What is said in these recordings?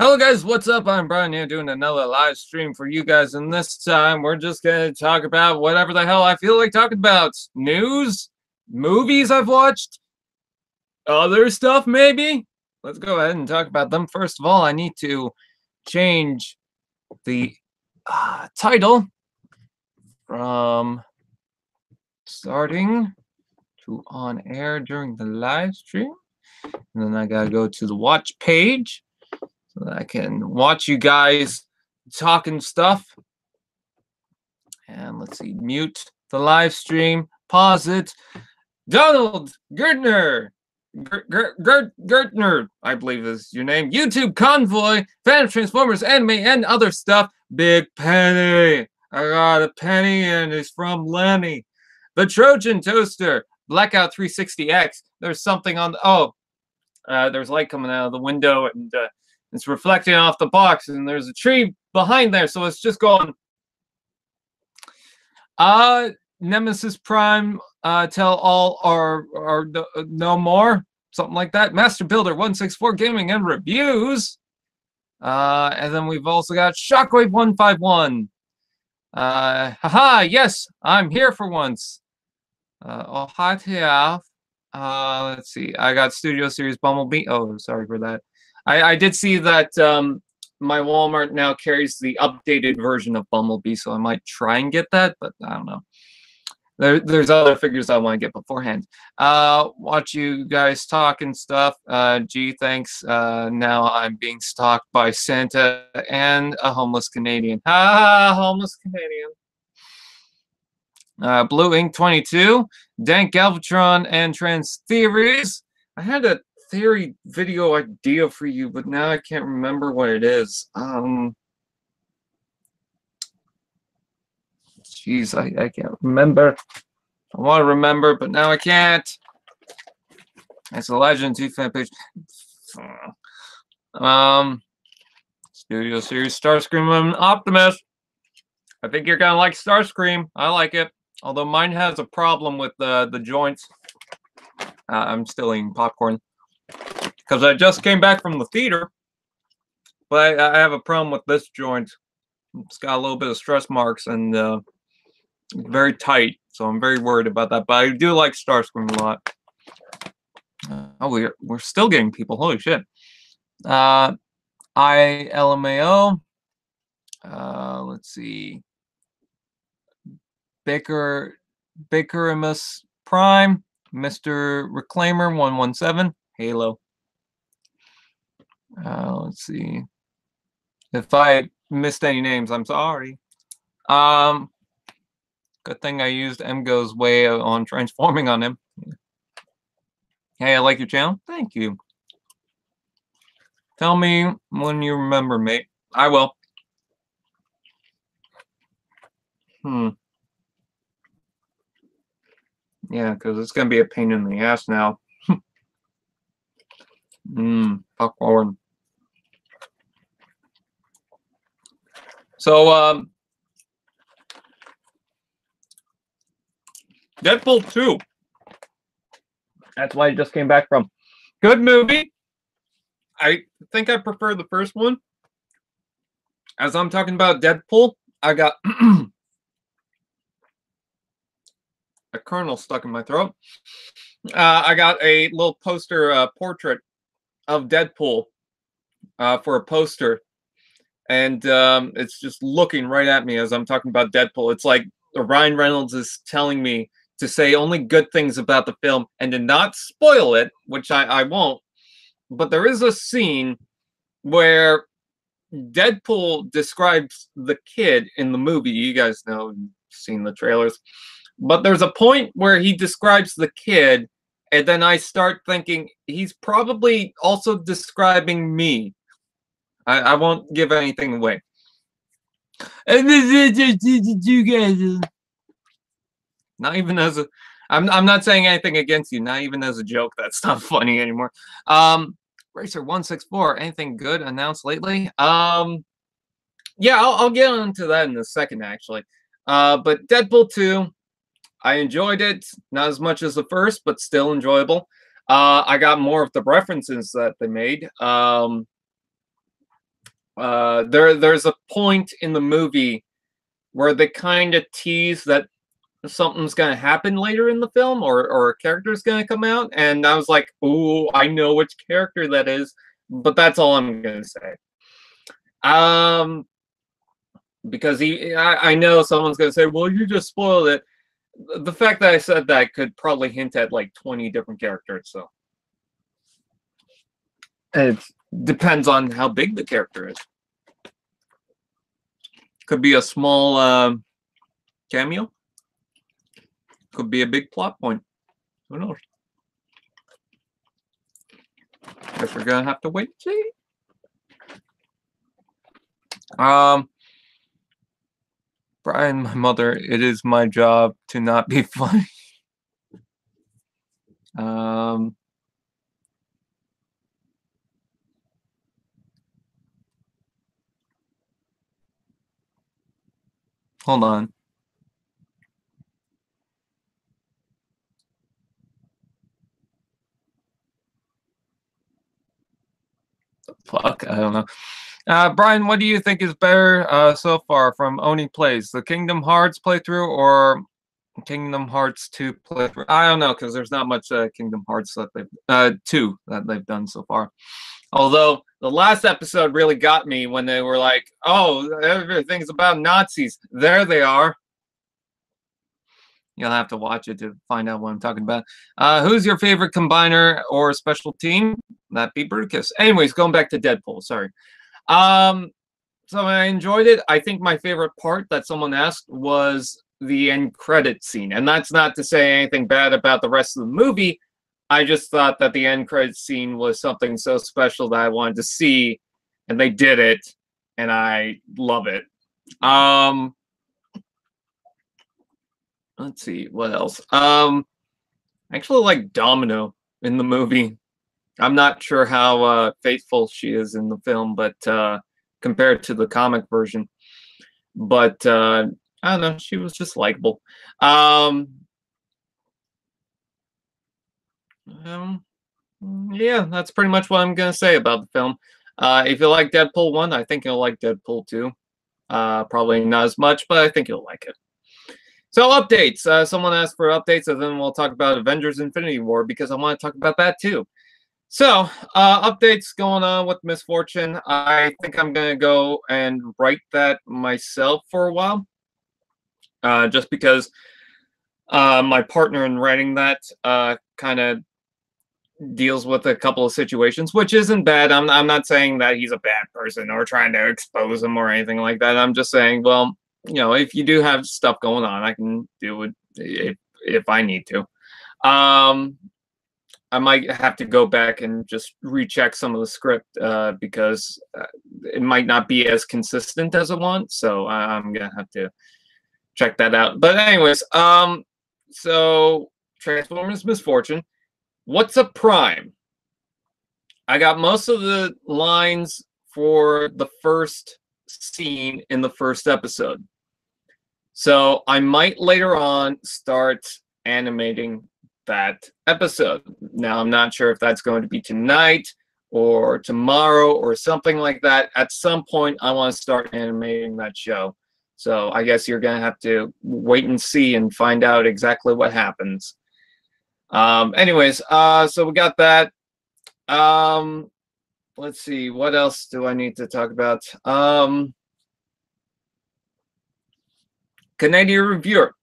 Hello guys, what's up? I'm Brian here doing another live stream for you guys, and this time we're just gonna talk about whatever the hell I feel like talking about. News, movies I've watched, other stuff maybe. Let's go ahead and talk about them. First of all, I need to change the title from starting to on air during the live stream. And then I gotta go to the watch page so that I can watch you guys talking stuff. And let's see, mute the live stream, pause it. Donald Gertner, Gertner, I believe is your name. YouTube Convoy, fan of Transformers, anime, and other stuff. Big Penny. I got a penny and it's from Lenny. The Trojan Toaster, Blackout 360X. There's something on the, there's light coming out of the window and it's reflecting off the box, and there's a tree behind there, so it's just going. Nemesis Prime, tell all or no more, something like that. Master Builder 164 Gaming and Reviews. And then we've also got Shockwave 151. Haha, yes, I'm here for once. Let's see, I got Studio Series Bumblebee. Oh, sorry for that. I did see that my Walmart now carries the updated version of Bumblebee, so I might try and get that, but I don't know. There's other figures I want to get beforehand. Watch you guys talk and stuff. Gee, thanks. Now I'm being stalked by Santa and a homeless Canadian. Homeless Canadian. Blue Ink 22, Dank Galvatron, and Trans Theories. I had a theory video idea for you, but now I can't remember what it is. Jeez, I can't remember. I want to remember, but now I can't. It's a Legend 2 fan page. Studio Series Starscream. I'm an optimist. I think you're gonna like Starscream. I like it. Although mine has a problem with the joints. I'm still eating popcorn because I just came back from the theater, but I have a problem with this joint. It's got a little bit of stress marks and very tight, so I'm very worried about that. But I do like Starscream a lot. We're still getting people. Holy shit! LMAO. Let's see. Bakerimus Prime, Mr. Reclaimer 117, Halo. Let's see. If I missed any names, I'm sorry. Good thing I used MGo's way on transforming on him. Hey, I like your channel. Thank you. Tell me when you remember, mate. I will. Yeah, because it's going to be a pain in the ass now. Popcorn. So, Deadpool 2. That's why I just came back from. Good movie. I think I prefer the first one. As I'm talking about Deadpool, I got a kernel stuck in my throat. I got a little poster portrait of Deadpool for a poster, and it's just looking right at me as I'm talking about Deadpool. It's like Ryan Reynolds is telling me to say only good things about the film and to not spoil it, which I won't. But there is a scene where Deadpool describes the kid in the movie. You guys know, you've seen the trailers. But there's a point where he describes the kid, and then I start thinking he's probably also describing me. I won't give anything away. And you guys, not even as a, I'm not saying anything against you. Not even as a joke. That's not funny anymore. Racer 164. Anything good announced lately? Yeah, I'll get into that in a second, actually. But Deadpool 2. I enjoyed it, not as much as the first, but still enjoyable. I got more of the references that they made. there's a point in the movie where they kind of tease that something's going to happen later in the film, or a character's going to come out, and I was like, "Ooh, I know which character that is," but that's all I'm going to say. Because I know someone's going to say, "Well, you just spoiled it." The fact that I said that could probably hint at like 20 different characters, so it depends on how big the character is. Could be a small cameo. Could be a big plot point. Who knows? Guess we're gonna have to wait and see. Brian, my mother, it is my job to not be funny. Hold on. Fuck, I don't know. Brian, what do you think is better so far from Oni Plays? The Kingdom Hearts playthrough or Kingdom Hearts 2 playthrough? I don't know, because there's not much Kingdom Hearts that they've 2 that they've done so far. Although the last episode really got me when they were like, "Oh, everything's about Nazis." There they are. You'll have to watch it to find out what I'm talking about. Who's your favorite combiner or special team? That'd be Brutus. Anyways, going back to Deadpool. Sorry. So I enjoyed it. I think my favorite part that someone asked was the end credit scene, and that's not to say anything bad about the rest of the movie. I just thought that the end credit scene was something so special that I wanted to see, and they did it, and I love it. Let's see what else. I actually like Domino in the movie. I'm not sure how faithful she is in the film, but compared to the comic version, but I don't know, she was just likable. Yeah, that's pretty much what I'm gonna say about the film. If you like Deadpool 1, I think you'll like Deadpool 2. Probably not as much, but I think you'll like it. So updates. Someone asked for updates, and then we'll talk about Avengers Infinity War, because I want to talk about that too. So, updates going on with Miss Fortune. I think I'm going to go and write that myself for a while. Just because my partner in writing that kind of deals with a couple of situations, which isn't bad. I'm not saying that he's a bad person or trying to expose him or anything like that. I'm just saying, well, you know, if you do have stuff going on, I can do it if I need to. I might have to go back and just recheck some of the script because it might not be as consistent as I want. So I'm gonna have to check that out. But anyways, so Transformers Misfortune. What's a prime? I got most of the lines for the first scene in the first episode. So I might later on start animating that episode. Now, I'm not sure if that's going to be tonight or tomorrow or something like that. At some point, I want to start animating that show. So I guess you're going to have to wait and see and find out exactly what happens. Anyways, so we got that. Let's see, what else do I need to talk about? Canadian Reviewer.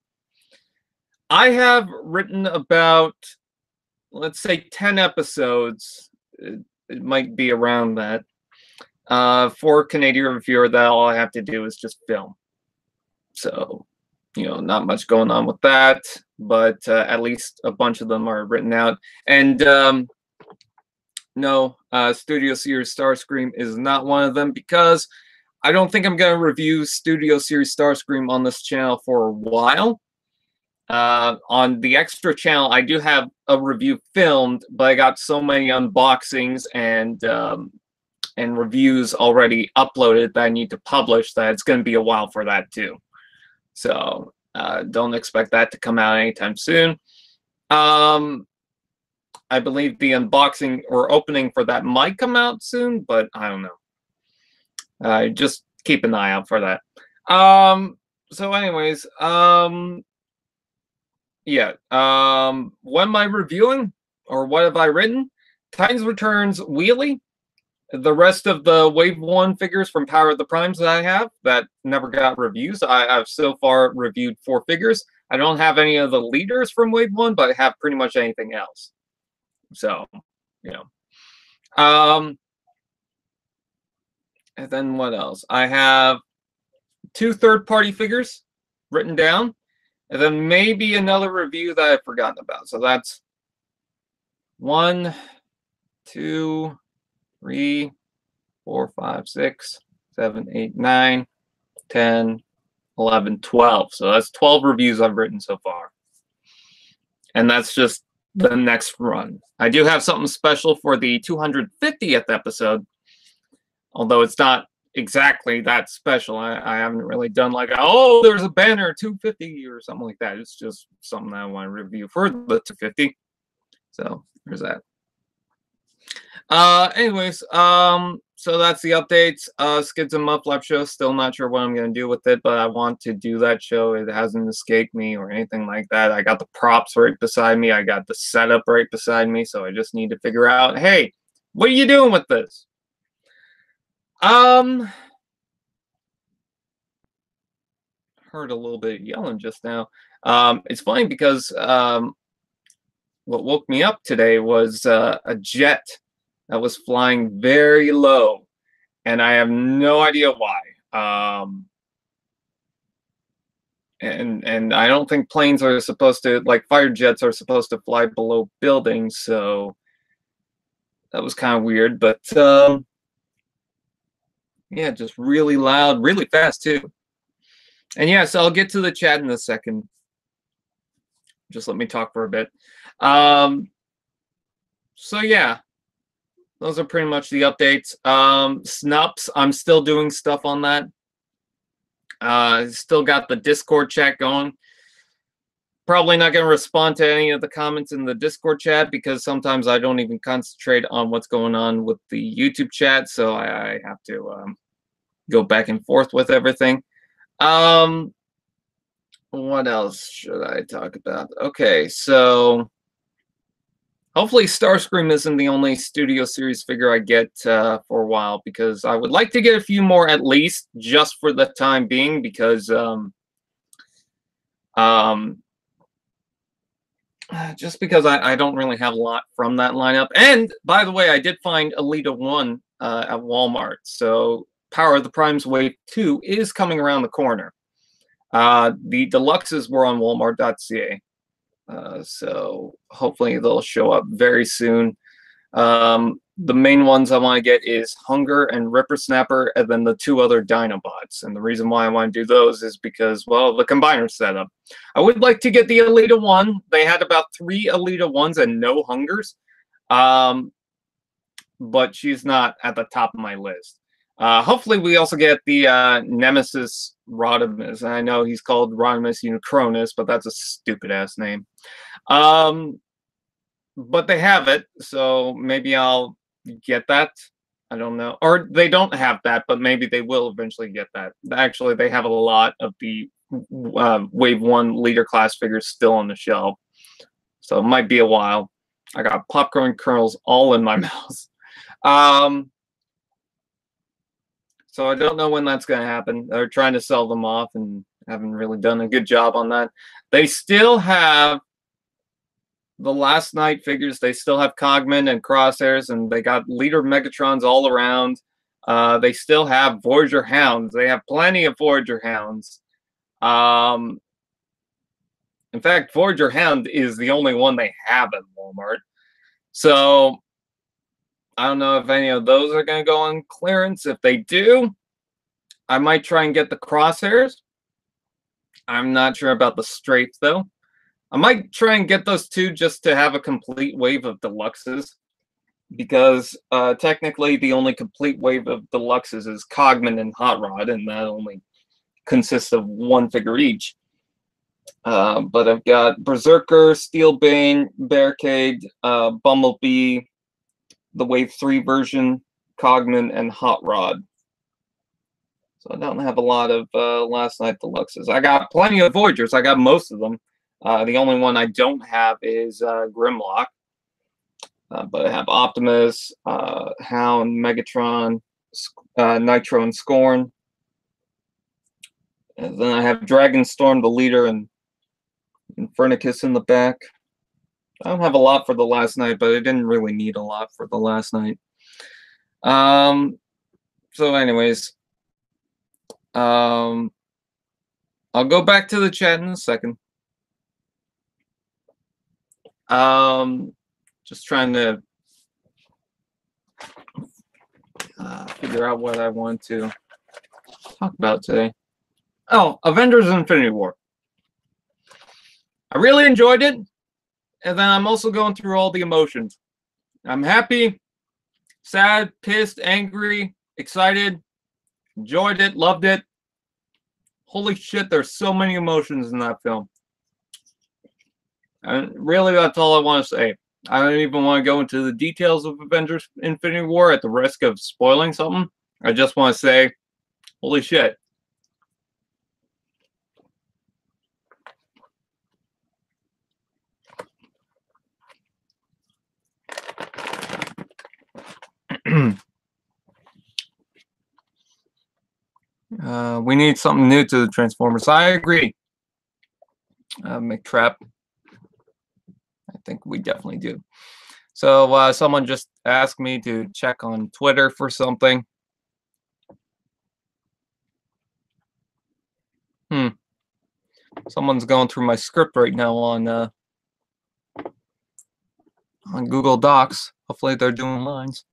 I have written about, let's say, 10 episodes. It might be around that. For Canadian Reviewer, that all I have to do is just film. So, you know, not much going on with that, but at least a bunch of them are written out. And no, Studio Series Starscream is not one of them, because I don't think I'm going to review Studio Series Starscream on this channel for a while. On the extra channel, I do have a review filmed, but I got so many unboxings and reviews already uploaded that I need to publish that it's going to be a while for that too. So don't expect that to come out anytime soon. I believe the unboxing or opening for that might come out soon, but I don't know. Just keep an eye out for that. So anyways, yeah. What am I reviewing, or what have I written? Titans Returns Wheelie. The rest of the Wave 1 figures from Power of the Primes that I have that never got reviews, I've so far reviewed 4 figures. I don't have any of the leaders from Wave 1, but I have pretty much anything else. So, you know. And then what else? I have 2 third-party figures written down, and then maybe another review that I've forgotten about. So that's 1, 2, 3, 4, 5, 6, 7, 8, 9, 10, 11, 12. So that's 12 reviews I've written so far. And that's just the next run. I do have something special for the 250th episode, although it's not exactly that special. I haven't really done like, oh, there's a banner 250 or something like that. It's just something that I want to review for the 250. So there's that. Anyways, so that's the updates. Skids and Muff Lab show. Still not sure what I'm gonna do with it, but I want to do that show. It hasn't escaped me or anything like that. I got the props right beside me. I got the setup right beside me. So I just need to figure out, hey, what are you doing with this? Heard a little bit of yelling just now. It's funny because what woke me up today was a jet that was flying very low, and I have no idea why. And I don't think planes are supposed to, like fighter jets are supposed to fly below buildings, so that was kind of weird. But yeah, just really loud, really fast too. And yeah, so I'll get to the chat in a second. Just let me talk for a bit. So yeah, those are pretty much the updates. Snups, I'm still doing stuff on that. Still got the Discord chat going. Probably not going to respond to any of the comments in the Discord chat because sometimes I don't even concentrate on what's going on with the YouTube chat, so I have to go back and forth with everything. What else should I talk about? Okay, so hopefully Starscream isn't the only Studio Series figure I get for a while, because I would like to get a few more at least, just for the time being, because just because I don't really have a lot from that lineup. And by the way, I did find Elita 1 at Walmart, so Power of the Primes Wave 2 is coming around the corner. The deluxes were on Walmart.ca. So hopefully they'll show up very soon. The main ones I want to get is Hunger and Ripper Snapper, and then the 2 other Dinobots. And the reason why I want to do those is because, well, the combiner setup. I would like to get the Elita 1. They had about 3 Elita 1s and no Hungers. But she's not at the top of my list. Hopefully we also get the Nemesis Rodimus. I know he's called Rodimus Unicronus, but that's a stupid-ass name. But they have it, so maybe I'll get that. I don't know. Or they don't have that, but maybe they will eventually get that. Actually, they have a lot of the Wave 1 leader class figures still on the shelf. So it might be a while. I got popcorn kernels all in my mouth. So I don't know when that's going to happen. They're trying to sell them off and haven't really done a good job on that. They still have the Last Night figures. They still have Cogman and Crosshairs, and they got Leader Megatrons all around. They still have Voyager Hounds. They have plenty of Voyager Hounds. In fact, Voyager Hound is the only one they have at Walmart. So I don't know if any of those are going to go on clearance. If they do, I might try and get the Crosshairs. I'm not sure about the Strafes, though. I might try and get those 2 just to have a complete wave of deluxes, because technically the only complete wave of deluxes is Cogman and Hot Rod, and that only consists of 1 figure each. But I've got Berserker, Steelbane, Barricade, Bumblebee, the Wave 3 version, Cogman, and Hot Rod. So I don't have a lot of Last Night Deluxes. I got plenty of Voyagers. I got most of them. The only one I don't have is Grimlock. But I have Optimus, Hound, Megatron, Nitro, and Scorn. And then I have Dragonstorm, the leader, and Infernicus in the back. I don't have a lot for the Last Night, but I didn't really need a lot for the Last Night. So anyways, I'll go back to the chat in a second. Just trying to figure out what I want to talk about today. Oh, Avengers Infinity War. I really enjoyed it, and then I'm also going through all the emotions. I'm happy, sad, pissed, angry, excited, enjoyed it, loved it. Holy shit, there's so many emotions in that film. And really, that's all I want to say. I don't even want to go into the details of Avengers Infinity War at the risk of spoiling something. I just want to say, holy shit. We need something new to the Transformers. I agree. McTrap. I think we definitely do. So someone just asked me to check on Twitter for something. Someone's going through my script right now on Google Docs. Hopefully they're doing lines.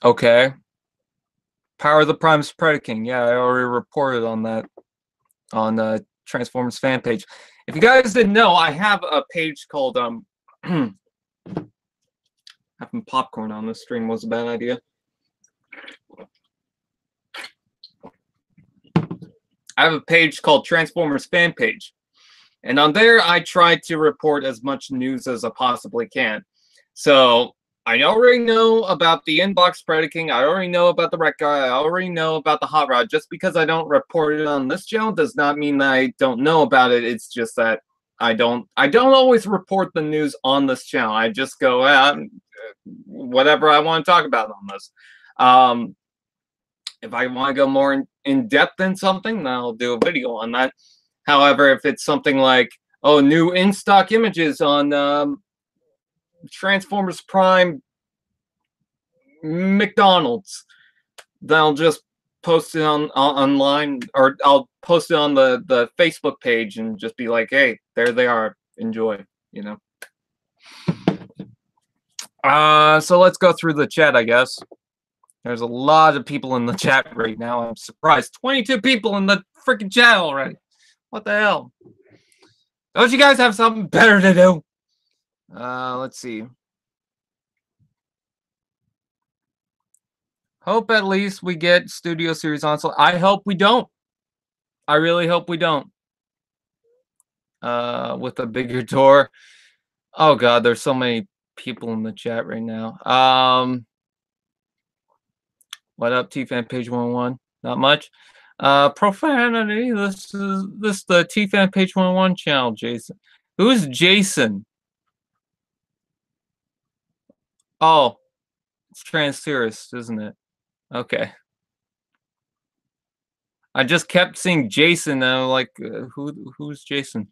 Okay. Power of the Prime's Predaking. Yeah, I already reported on that on the Transformers fan page. If you guys didn't know, I have a page called having popcorn on this stream was a bad idea. I have a page called Transformers fan page. And on there, I try to report as much news as I possibly can. So I already know about the inbox Predaking. I already know about the wreck guy. I already know about the hot rod. Just because I don't report it on this channel does not mean that I don't know about it. It's just that I don't always report the news on this channel. I just go whatever I want to talk about on this. If I want to go more in depth in something, then I'll do a video on that. However, if it's something like, oh, new in-stock images on Transformers Prime McDonald's, then I'll just post it online, or I'll post it on the Facebook page and just be like, hey, there they are, enjoy, you know. So let's go through the chat, I guess. There's a lot of people in the chat right now. I'm surprised. 22 people in the freaking chat already. What the hell? Don't you guys have something better to do? Let's see. Hope at least we get Studio Series on. So I hope we don't. I really hope we don't. With a bigger door. Oh God, there's so many people in the chat right now. What up, T-Fan Page 101? Not much. Profanity. This the T-Fan Page 101 channel, Jason. Who's Jason? Oh, it's Trans-Tourist, isn't it? Okay. I just kept seeing Jason, and I'm like, who's Jason?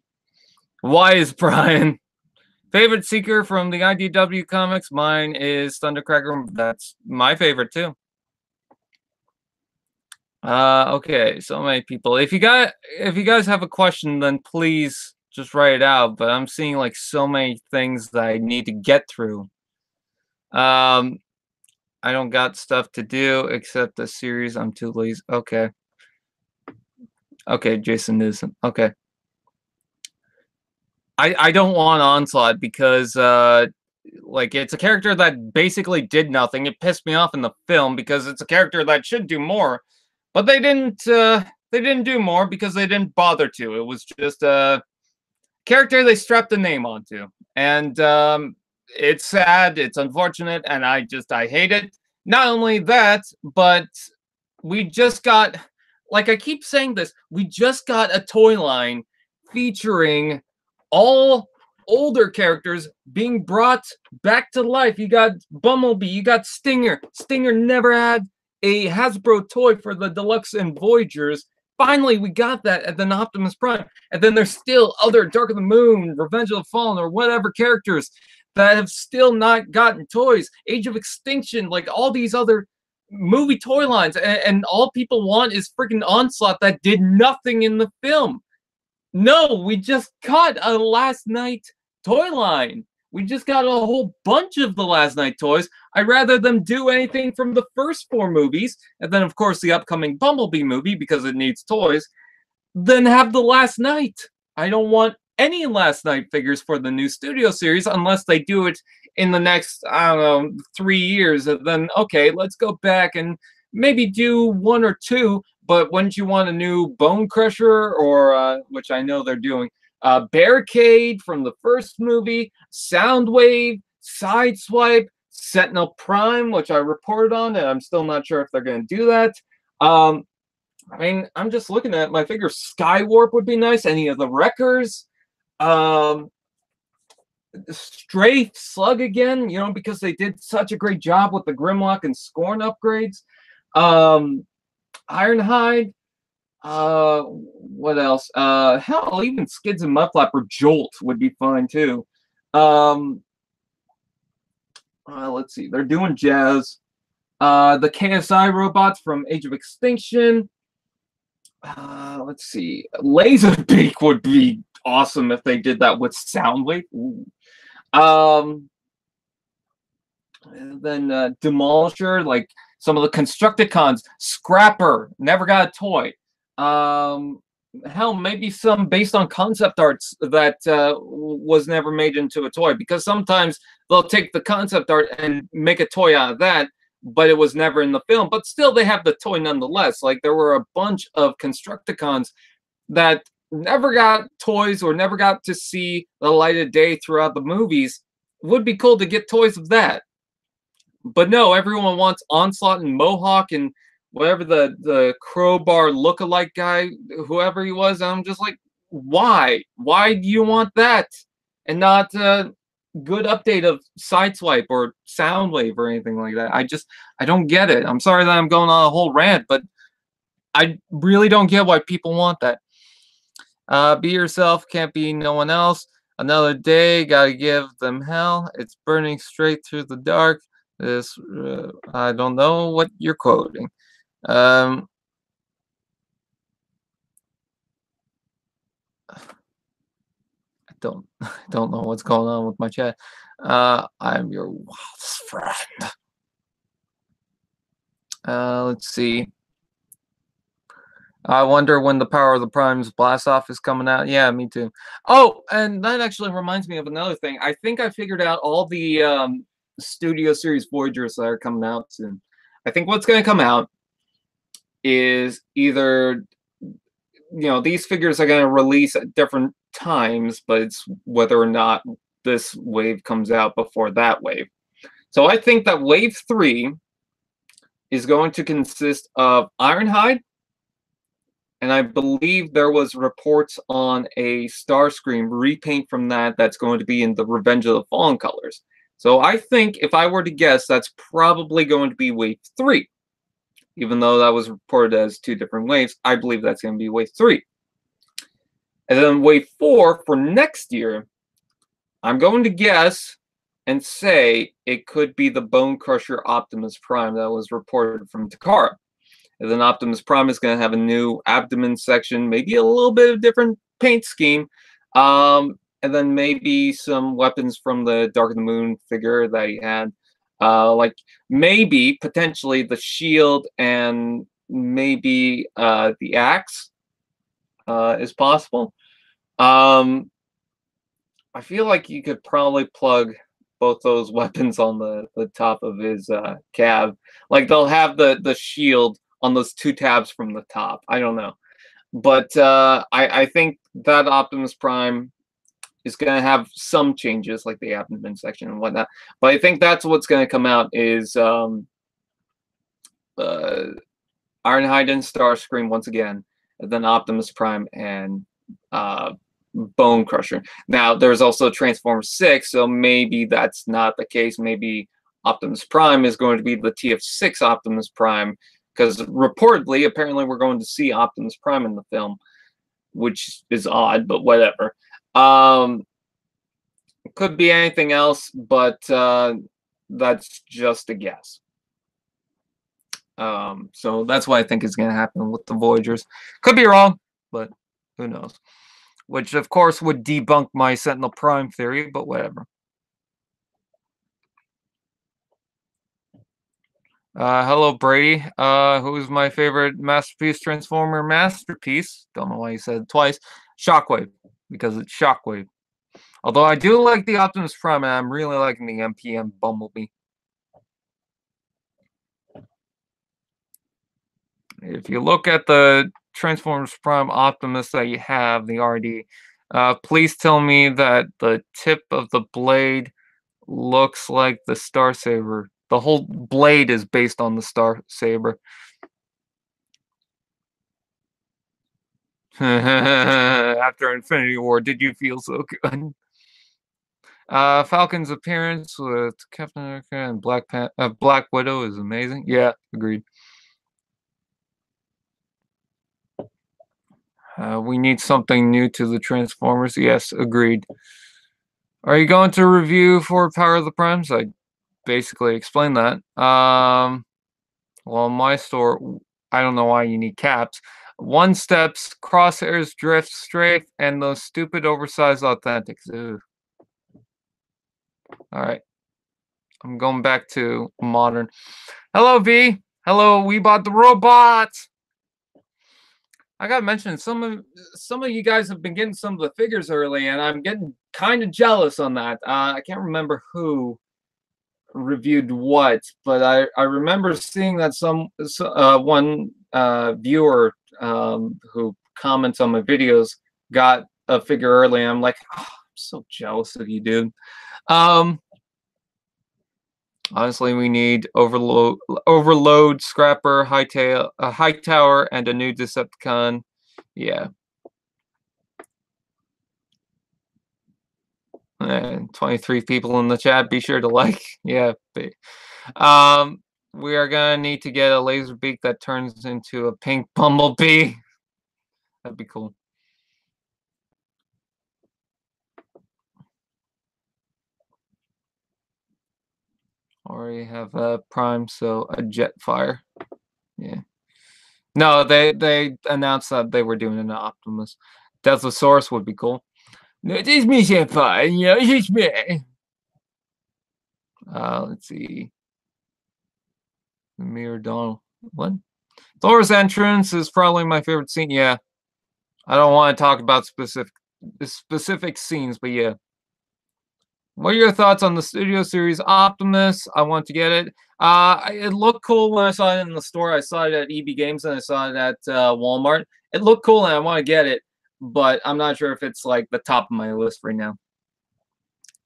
Why is Brian? Favorite Seeker from the IDW comics? Mine is Thundercracker. That's my favorite too. Okay, so many people. If you guys have a question, then please just write it out. But I'm seeing like so many things that I need to get through. I don't got stuff to do except the series. I'm too lazy. Okay. Okay, Jason isn't. Okay. I don't want Onslaught because like it's a character that basically did nothing. It pissed me off in the film because it's a character that should do more, but they didn't do more because they didn't bother to. It was just a character they strapped a name onto, and it's sad, it's unfortunate, and I hate it. Not only that, but we just got, like I keep saying this, we just got a toy line featuring all older characters being brought back to life. You got Bumblebee, you got Stinger. Stinger never had a Hasbro toy for the Deluxe and Voyagers. Finally, we got that at the Optimus Prime. And then there's still other Dark of the Moon, Revenge of the Fallen, or whatever characters that have still not gotten toys. Age of Extinction, like all these other movie toy lines, and all people want is freaking Onslaught that did nothing in the film. No, we just got a Last Night toy line. We just got a whole bunch of the Last Night toys. I'd rather them do anything from the first 4 movies, and then of course the upcoming Bumblebee movie because it needs toys, than have the Last Night. I don't want any Last Night figures for the new studio series unless they do it in the next, I don't know, 3 years. And then, okay, let's go back and maybe do 1 or 2. But wouldn't you want a new Bone Crusher, or which I know they're doing, Barricade from the first movie, Soundwave, Sideswipe, Sentinel Prime, which I reported on, and I'm still not sure if they're going to do that. I mean, I'm just looking at my figure. Skywarp would be nice. Any of the Wreckers. Strafe Slug again, you know, because they did such a great job with the Grimlock and Scorn upgrades. Ironhide. What else? Hell, even Skids and Mudflapper Jolt would be fine too. Let's see. They're doing Jazz. The KSI robots from Age of Extinction. Let's see. Laserbeak would be awesome if they did that with Soundwave. Ooh. And then Demolisher, like some of the Constructicons. Scrapper, never got a toy. Hell, maybe some based on concept arts that was never made into a toy, because sometimes they'll take the concept art and make a toy out of that, but it was never in the film. But still, they have the toy nonetheless. Like, there were a bunch of Constructicons that never got toys or never got to see the light of day throughout the movies. Would be cool to get toys of that. But no, everyone wants Onslaught and Mohawk and whatever the Crowbar lookalike guy, whoever he was. I'm just like, why? Why do you want that? And not a good update of Sideswipe or Soundwave or anything like that. I don't get it. I'm sorry that I'm going on a whole rant, but I really don't get why people want that. Be yourself, can't be no one else. Another day, gotta give them hell. It's burning straight through the dark. This, I don't know what you're quoting. I don't know what's going on with my chat. I'm your wildest friend. Let's see. I wonder when the Power of the Primes Blast Off is coming out. Yeah, me too. Oh, and that actually reminds me of another thing. I think I figured out all the Studio Series Voyagers that are coming out soon. I think what's going to come out is either, you know, these figures are going to release at different times, but it's whether or not this wave comes out before that wave. So I think that Wave 3 is going to consist of Ironhide, and I believe there was reports on a Starscream repaint from that's going to be in the Revenge of the Fallen colors. So I think, if I were to guess, that's probably going to be Wave 3. Even though that was reported as 2 different waves, I believe that's going to be Wave 3. And then Wave 4 for next year, I'm going to guess and say it could be the Bone Crusher Optimus Prime that was reported from Takara. And then Optimus Prime is going to have a new abdomen section, maybe a little bit of different paint scheme, and then maybe some weapons from the Dark of the Moon figure that he had. Like maybe potentially the shield and maybe the axe is possible. I feel like you could probably plug both those weapons on the top of his cab. Like they'll have the shield on those 2 tabs from the top. I don't know. But I think that Optimus Prime is going to have some changes, like the abdomen section and whatnot. But I think that's what's going to come out is Ironhide and Starscream once again, and then Optimus Prime and Bone Crusher. Now, there's also Transformers 6, so maybe that's not the case. Maybe Optimus Prime is going to be the TF6 Optimus Prime, because reportedly, apparently, we're going to see Optimus Prime in the film, which is odd, but whatever. It could be anything else, but that's just a guess. So that's what I think is going to happen with the Voyagers. Could be wrong, but who knows? Which, of course, would debunk my Sentinel Prime theory, but whatever. Hello, Brady. Who's my favorite Masterpiece Transformer masterpiece? Don't know why you said it twice. Shockwave, because it's Shockwave. Although I do like the Optimus Prime, and I'm really liking the MPM Bumblebee. If you look at the Transformers Prime Optimus that you have, the RD, please tell me that the tip of the blade looks like the Star Saber. The whole blade is based on the Star Saber. After Infinity War, did you feel so good? Falcon's appearance with Captain America and Black Widow is amazing. Yeah, agreed. We need something new to the Transformers. Yes, agreed. Are you going to review for Power of the Primes? I basically explained that. Well, my store, I don't know why you need caps. One steps, crosshairs, drift, strafe, and those stupid oversized authentics. Ugh. All right. I'm going back to modern. Hello, V. Hello, we bought the robots. I gotta mention, some of you guys have been getting some of the figures early, and I'm getting kind of jealous on that. I can't remember who reviewed what, but I remember seeing that one viewer who comments on my videos got a figure early, and I'm like, oh, I'm so jealous of you, dude. Honestly, we need overload, scrapper, high tower, and a new Decepticon. Yeah. And 23 people in the chat. Be sure to like. Yeah. We are gonna need to get a laser beak that turns into a pink bumblebee. That'd be cool. Already have a Prime, so a Jetfire. Yeah. No, they announced that they were doing an Optimus. Deathosaurus would be cool. No, it is me, Jetfire. Yeah, it's me. Let's see. Mirror Donald. What? Thor's entrance is probably my favorite scene. Yeah. I don't want to talk about specific scenes, but yeah. What are your thoughts on the Studio Series Optimus? I want to get it. It looked cool when I saw it in the store. I saw it at EB Games and I saw it at Walmart. It looked cool and I want to get it, but I'm not sure if it's like the top of my list right now.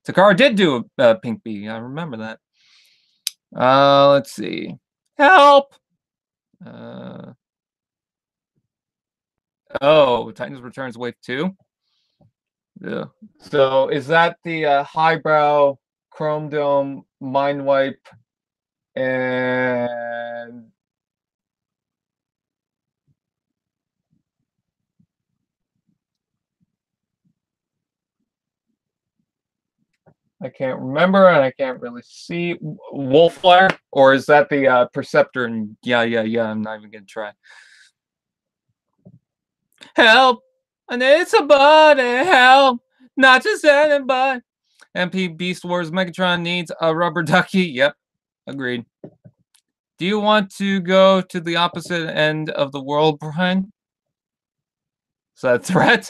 Takara did do a Pink Bee. I remember that. Let's see. Help! Oh, Titans Returns Wave 2? Yeah. So is that the highbrow Chrome Dome Mind Wipe and I can't remember and I can't really see Wolfwire, or is that the Perceptor? And yeah, I'm not even gonna try. Help! I need somebody help! Not just anybody. MP Beast Wars Megatron needs a rubber ducky. Yep, agreed. Do you want to go to the opposite end of the world, Brian? Is that a threat?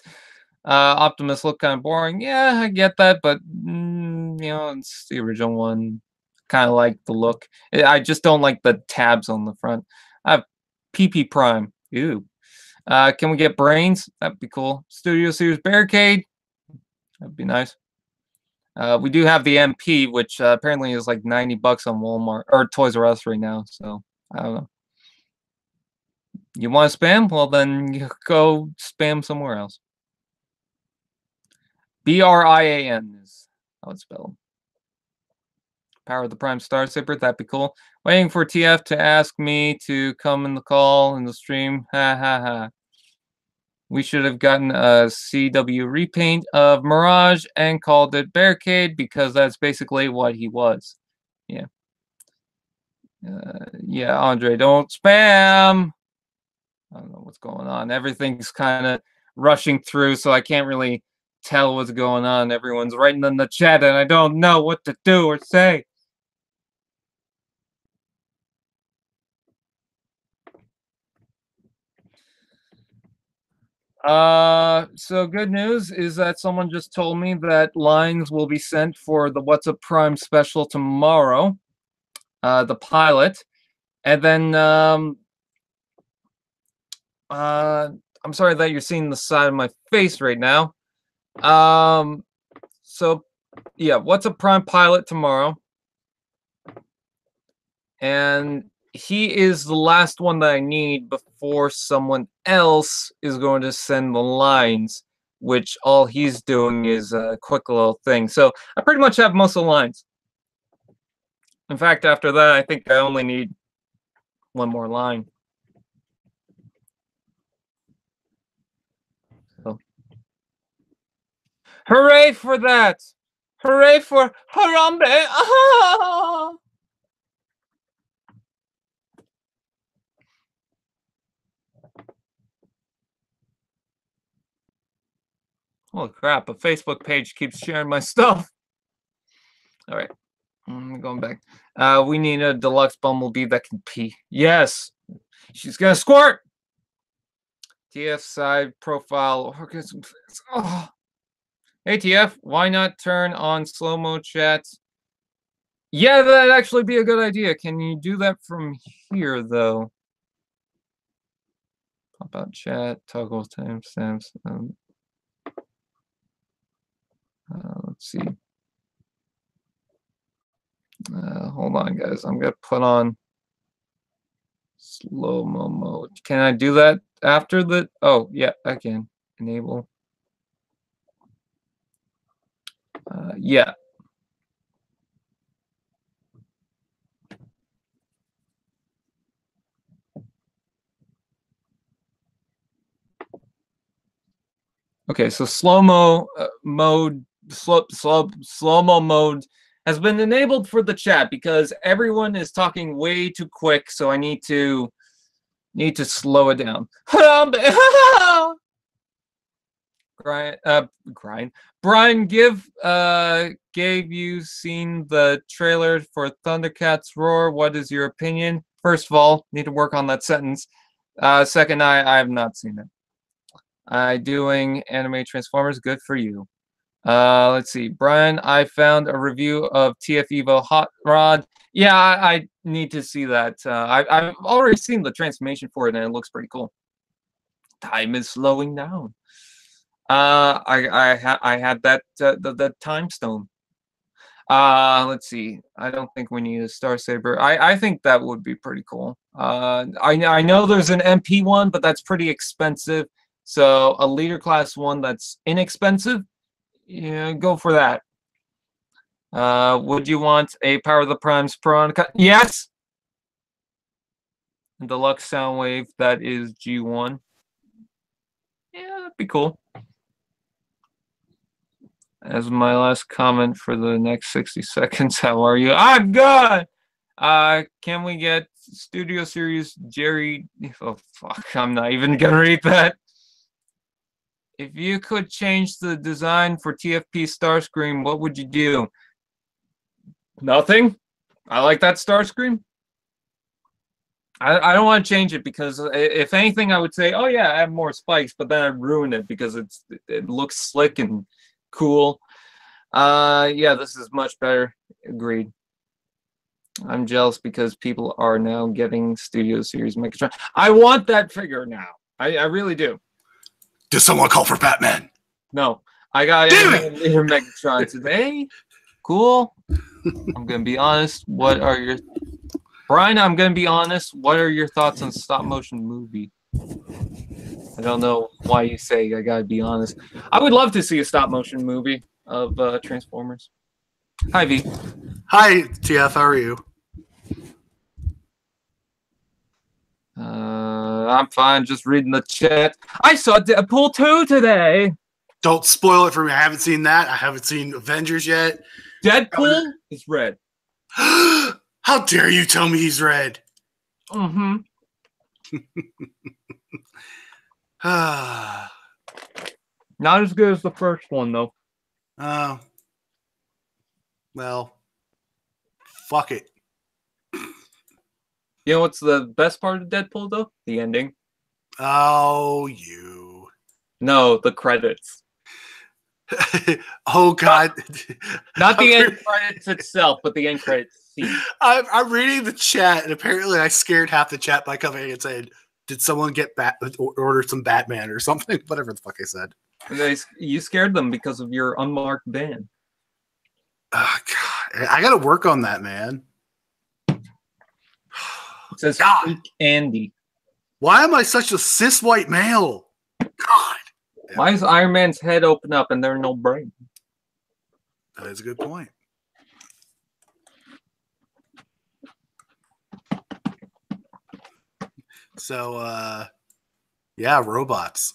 Optimus look kind of boring. Yeah, I get that, but it's the original one. Kind of like the look. I just don't like the tabs on the front. I have PP Prime. Ew. Can we get brains? That'd be cool. Studio Series Barricade. That'd be nice. We do have the MP, which apparently is like $90 on Walmart or Toys R Us right now. So I don't know. You want to spam? Well, then you go spam somewhere else. BRIAN is how it's spelled. Power of the Prime Star Saber, that'd be cool. Waiting for TF to ask me to come in the call in the stream. Ha ha ha. We should have gotten a CW repaint of Mirage and called it Barricade because that's basically what he was. Yeah. Yeah, Andre, don't spam. I don't know what's going on. Everything's kind of rushing through, so I can't really tell what's going on. Everyone's writing in the chat, and I don't know what to do or say. So good news is that someone just told me that lines will be sent for the What's Up Prime special tomorrow, the pilot, and then I'm sorry that you're seeing the side of my face right now. So yeah, What's Up Prime pilot tomorrow, and he is the last one that I need before someone else is going to send the lines, which all he's doing is a quick little thing. So I pretty much have most of the lines. In fact, after that, I think I only need one more line. So. Hooray for that! Hooray for Harambe! Ah! Holy crap, a Facebook page keeps sharing my stuff. All right, I'm going back. We need a deluxe bumblebee that can pee. Yes, she's gonna squirt. TF side profile. Oh. Hey TF, why not turn on slow-mo chat? Yeah, that'd actually be a good idea. Can you do that from here though? Pop out chat, toggle timestamps. Let's see. Hold on, guys. I'm gonna put on slow-mo mode. Can I do that after the? Oh, yeah, I can. Enable. Yeah. Okay, so slow-mo mode, slow-mo mode has been enabled for the chat because everyone is talking way too quick, so I need to slow it down. Brian, gave you seen the trailer for Thundercats Roar? What is your opinion? First of all, need to work on that sentence. Second, I have not seen it. Doing anime Transformers, good for you. Let's see, Brian, I found a review of TF Evo Hot Rod. Yeah, I need to see that. I've already seen the transformation for it, and it looks pretty cool. Time is slowing down. I had that the time stone. Let's see. I don't think we need a Star Saber. I think that would be pretty cool. I know there's an MP one, but that's pretty expensive. So a leader class one that's inexpensive, yeah, go for that. Would you want a Power of the Primes prawn cut? Yes. Deluxe Soundwave, that is G1. Yeah, that'd be cool. As my last comment for the next 60 seconds, how are you? I'm good. Can we get Studio Series Jerry? Oh fuck, I'm not even gonna read that. If you could change the design for TFP Starscream, what would you do? Nothing. I like that Starscream. I don't want to change it because if anything, I would say, oh yeah, I have more spikes, but then I'd ruin it because it looks slick and cool. Yeah, this is much better. Agreed. I'm jealous because people are now getting Studio Series Megatron. I want that figure now. I really do. Did someone call for Batman? No. I got animated leader Megatron today. Cool. I'm gonna be honest. What are your Brian? I'm gonna be honest. What are your thoughts on stop motion movie? I don't know why you say I gotta be honest. I would love to see a stop motion movie of Transformers. Hi V. Hi TF. How are you? I'm fine. Just reading the chat. I saw Deadpool 2 today. Don't spoil it for me. I haven't seen that. I haven't seen Avengers yet. Deadpool is red. How dare you tell me he's red? Mm-hmm. Not as good as the first one, though. Well, fuck it. You know what's the best part of Deadpool, though? The ending. Oh, you. No, the credits. Oh, God. Not the end credits itself, but the end credits scene. I'm reading the chat, and apparently I scared half the chat by coming and saying, did someone get order some Batman or something? Whatever the fuck I said. You scared them because of your unmarked van. Oh, God. I got to work on that, man. It says Freak Andy. Why am I such a cis white male? God. Why is Iron Man's head open up and there's no brain? That is a good point. So, yeah, robots.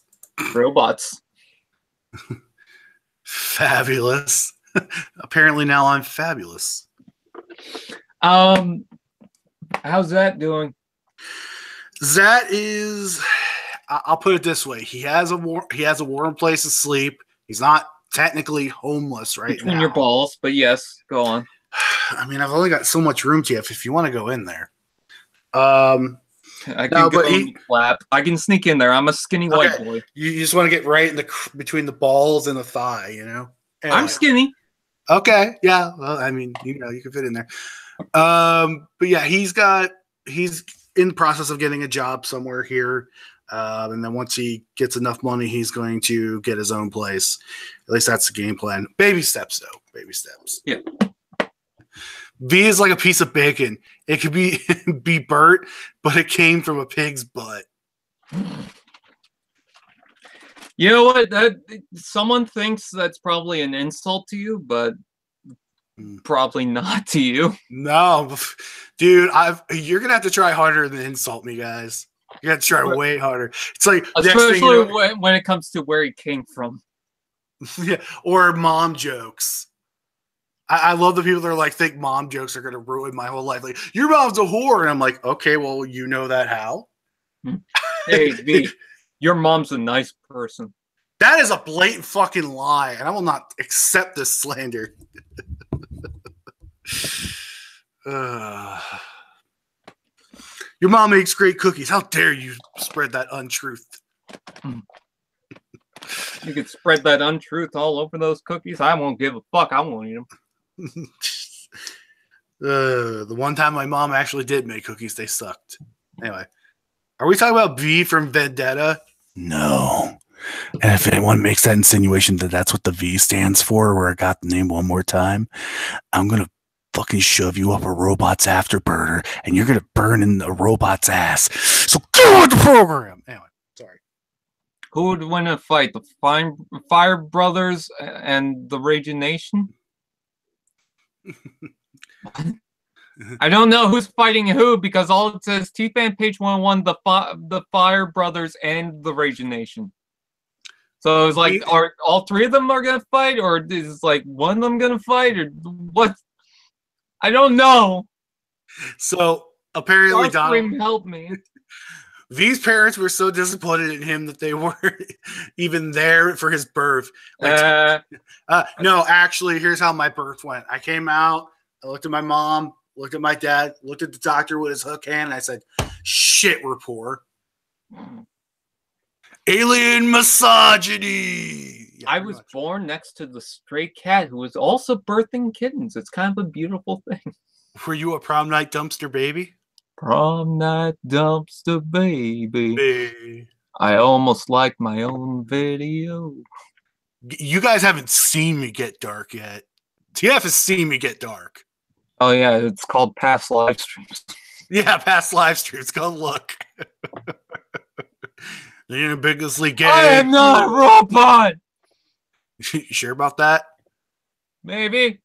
Robots. Fabulous. Apparently now I'm fabulous. How's that doing? That is, I'll put it this way: he has a warm place to sleep. He's not technically homeless right Between now. your balls, but yes, go on. I mean, I've only got so much room, TF. If you want to go in there, I can go in the flap. I can sneak in there. I'm a skinny white boy. You just want to get right in between the balls and the thigh, you know. Anyway. I'm skinny. Okay, yeah. Well, I mean, you can fit in there. But yeah, he's in the process of getting a job somewhere here. And then once he gets enough money, he's going to get his own place. At least that's the game plan. Baby steps, though. Baby steps. Yeah. V is like a piece of bacon. It could be burnt, but it came from a pig's butt. You know what? Someone thinks that's probably an insult to you, but probably not to you. No, dude, you're gonna have to try harder than insult me, guys. You got to try way harder. It's like especially when it comes to where he came from. Yeah, or mom jokes. I love the people that are like think mom jokes are gonna ruin my whole life. Like, your mom's a whore, and I'm like, okay, well, you know that how? Hey, V, your mom's a nice person. That is a blatant fucking lie, and I will not accept this slander. Your mom makes great cookies. How dare you spread that untruth? You could spread that untruth all over those cookies. I won't give a fuck. I won't eat them. The one time my mom actually did make cookies, they sucked. Anyway, are we talking about V from Vendetta? No. And if anyone makes that insinuation that that's what the V stands for, where I got the name one more time, I'm going to fucking shove you up a robot's afterburner, and you're going to burn in a robot's ass. So go with the program. Anyway, sorry. Who would win a fight? The Fire Brothers and the Raging Nation? I don't know who's fighting who because all it says T-Fan page 101, the Fire Brothers and the Raging Nation. So it's like, are all three of them are gonna fight, or is like one of them gonna fight, or what? I don't know. So apparently, Donald, help me. V's parents were so disappointed in him that they weren't even there for his birth. Like, no, actually, here's how my birth went. I came out, I looked at my mom, looked at my dad, looked at the doctor with his hook hand, and I said, "Shit, we're poor." Alien misogyny. Yeah, I was born next to the stray cat who was also birthing kittens. It's kind of a beautiful thing. Were you a prom night dumpster baby? Prom night dumpster baby. I almost liked my own video. You guys haven't seen me get dark yet. TF has seen me get dark. Oh yeah, it's called past live streams. Yeah, past live streams. Go look. You're ambiguously gay. I am not a robot. You sure about that? Maybe.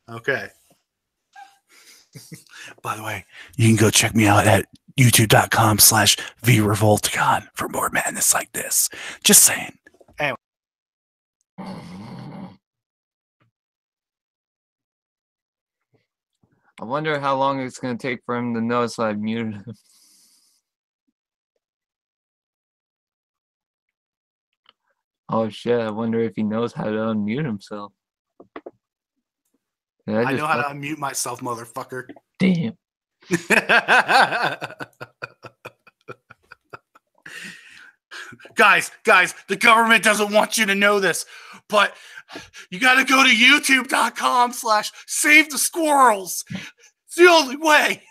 Okay. By the way, you can go check me out at youtube.com/VRevolticon for more madness like this. Just saying. Anyway. I wonder how long it's going to take for him to notice I muted him. Oh shit, I wonder if he knows how to unmute himself. I know how to unmute myself, motherfucker. Damn. Guys, the government doesn't want you to know this, but you got to go to youtube.com/save the squirrels. It's the only way.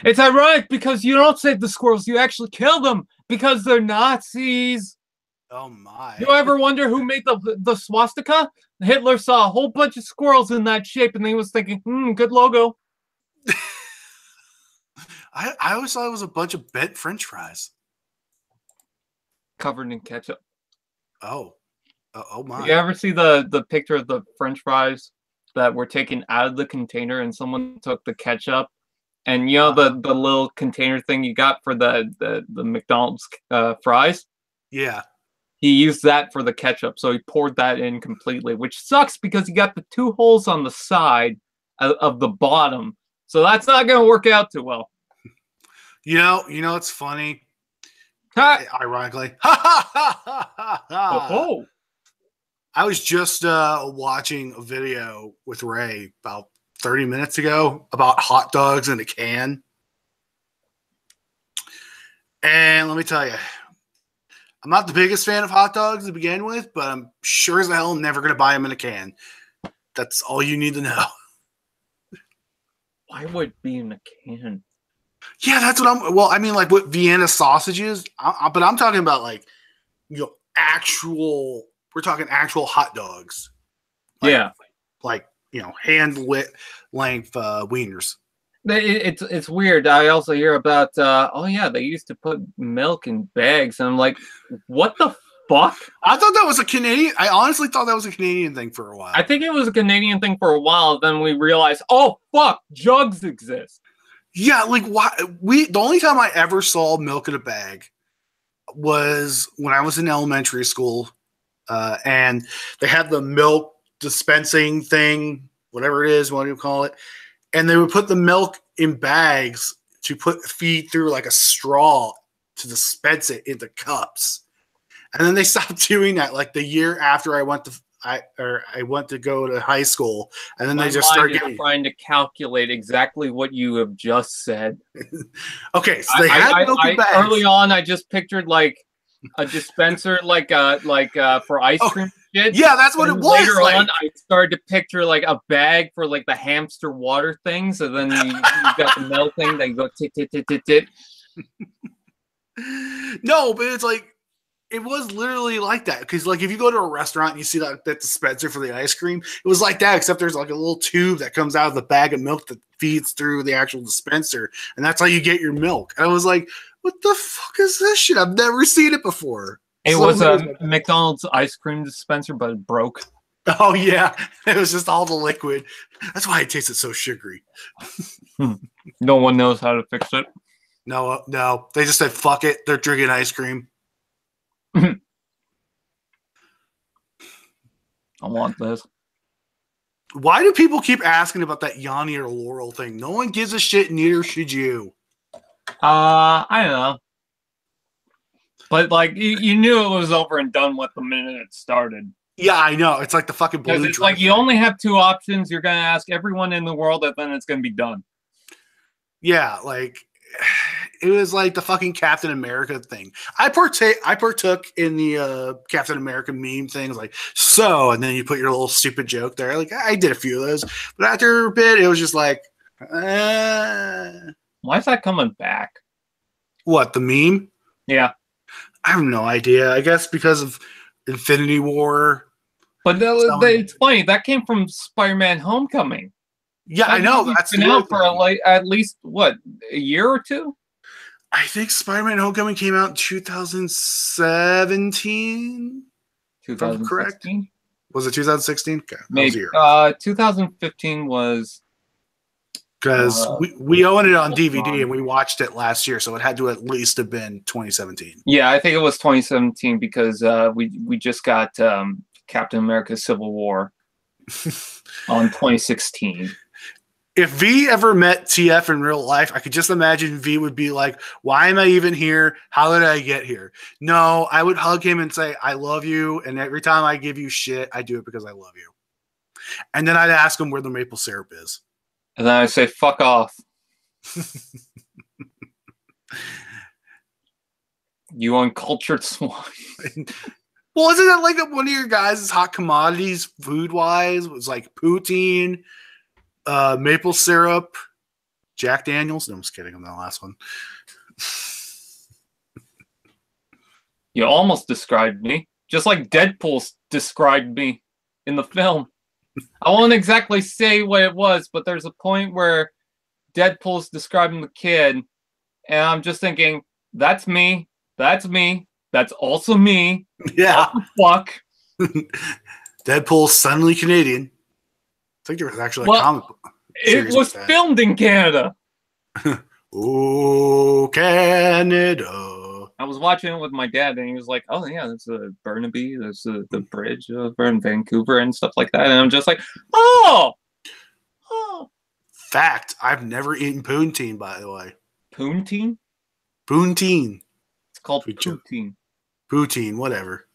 It's ironic because you don't save the squirrels, you actually kill them because they're Nazis. Oh my. You ever wonder who made the swastika? Hitler saw a whole bunch of squirrels in that shape and he was thinking, good logo. I always thought it was a bunch of bent French fries. Covered in ketchup. Oh my. You ever see the picture of the French fries that were taken out of the container and someone took the ketchup and you know the little container thing you got for the McDonald's fries? Yeah. He used that for the ketchup, so he poured that in completely, which sucks because he got the 2 holes on the side of the bottom. So that's not going to work out too well. You know it's funny. Ironically. Oh. I was just watching a video with Ray about 30 minutes ago about hot dogs in a can. And let me tell you, I'm not the biggest fan of hot dogs to begin with, but I'm sure as hell never going to buy them in a can. That's all you need to know. Why would it be in a can? Yeah, that's what I'm. Well, I mean, like what Vienna sausages, but I'm talking about like, actual. We're talking actual hot dogs. Like hand length wieners. It's weird. I also hear about they used to put milk in bags, and I'm like, what the fuck? I thought that was a Canadian. I honestly thought that was a Canadian thing for a while. I think it was a Canadian thing for a while. Then we realized, oh fuck, jugs exist. Yeah, like why the only time I ever saw milk in a bag was when I was in elementary school, and they had the milk dispensing thing, whatever it is, what do you call it? And they would put the milk in bags to feed through like a straw to dispense it into cups. And then they stopped doing that like the year after I went to go to high school, and then they just started trying to calculate exactly what you have just said. Okay, so they had milk in bags. Early on, I just pictured like a dispenser, like for ice cream. Shit. Yeah, that's what it was. Later on, I started to picture like a bag for like the hamster water things, and then you got the milk thing. Then you go tit tit tit tit tit. No, but it's like. It was literally like that because, like, if you go to a restaurant and you see that dispenser for the ice cream, it was like that, except there's like a little tube that comes out of the bag of milk that feeds through the actual dispenser, and that's how you get your milk. And I was like, "What the fuck is this shit? I've never seen it before." It was a McDonald's ice cream dispenser, but it broke. Oh yeah, it was just all the liquid. That's why it tasted so sugary. No one knows how to fix it. No, they just said, "Fuck it." They're drinking ice cream. I want this. Why do people keep asking about that Yanni or Laurel thing? No one gives a shit, neither should you. I don't know. But like you knew it was over and done with the minute it started. Yeah, I know. It's like the fucking blue. It's like you only have 2 options. You're gonna ask everyone in the world, and then it's gonna be done. Yeah, like it was like the fucking Captain America thing. I partook in the Captain America meme things, like so, and then you put your little stupid joke there. Like I did a few of those, but after a bit, it was just like, why is that coming back? What, the meme? Yeah, I have no idea. I guess because of Infinity War. But it's funny. That came from Spider-Man: Homecoming. Yeah, I know. That's been out for at least what, a year or two. I think Spider-Man: Homecoming came out in 2017. 2016. Was it 2016? Okay, maybe. 2015 was. Because we own it on DVD and we watched it last year, so it had to at least have been 2017. Yeah, I think it was 2017 because we just got Captain America: Civil War on 2016. If V ever met TF in real life, I could just imagine V would be like, "Why am I even here? How did I get here?" No, I would hug him and say, "I love you, and every time I give you shit, I do it because I love you." And then I'd ask him where the maple syrup is. And then I say, "Fuck off." You uncultured swine. Well, isn't that like one of your guys' hot commodities food-wise? Was like poutine, maple syrup, Jack Daniels. No, I'm just kidding. I'm the last one. You almost described me, just like Deadpool described me in the film. I won't exactly say what it was, but there's a point where Deadpool's describing the kid, and I'm just thinking, that's me. That's me. That's also me. Yeah. What the fuck? Deadpool's suddenly Canadian. I think there was actually a comic book. It was filmed in Canada. Oh, Canada. I was watching it with my dad, and he was like, "Oh yeah, there's a Burnaby, there's the bridge over in Vancouver and stuff like that." And I'm just like, "Oh." Fact, I've never eaten poutine, by the way. Poutine? Poutine. It's called poutine. Poutine, whatever.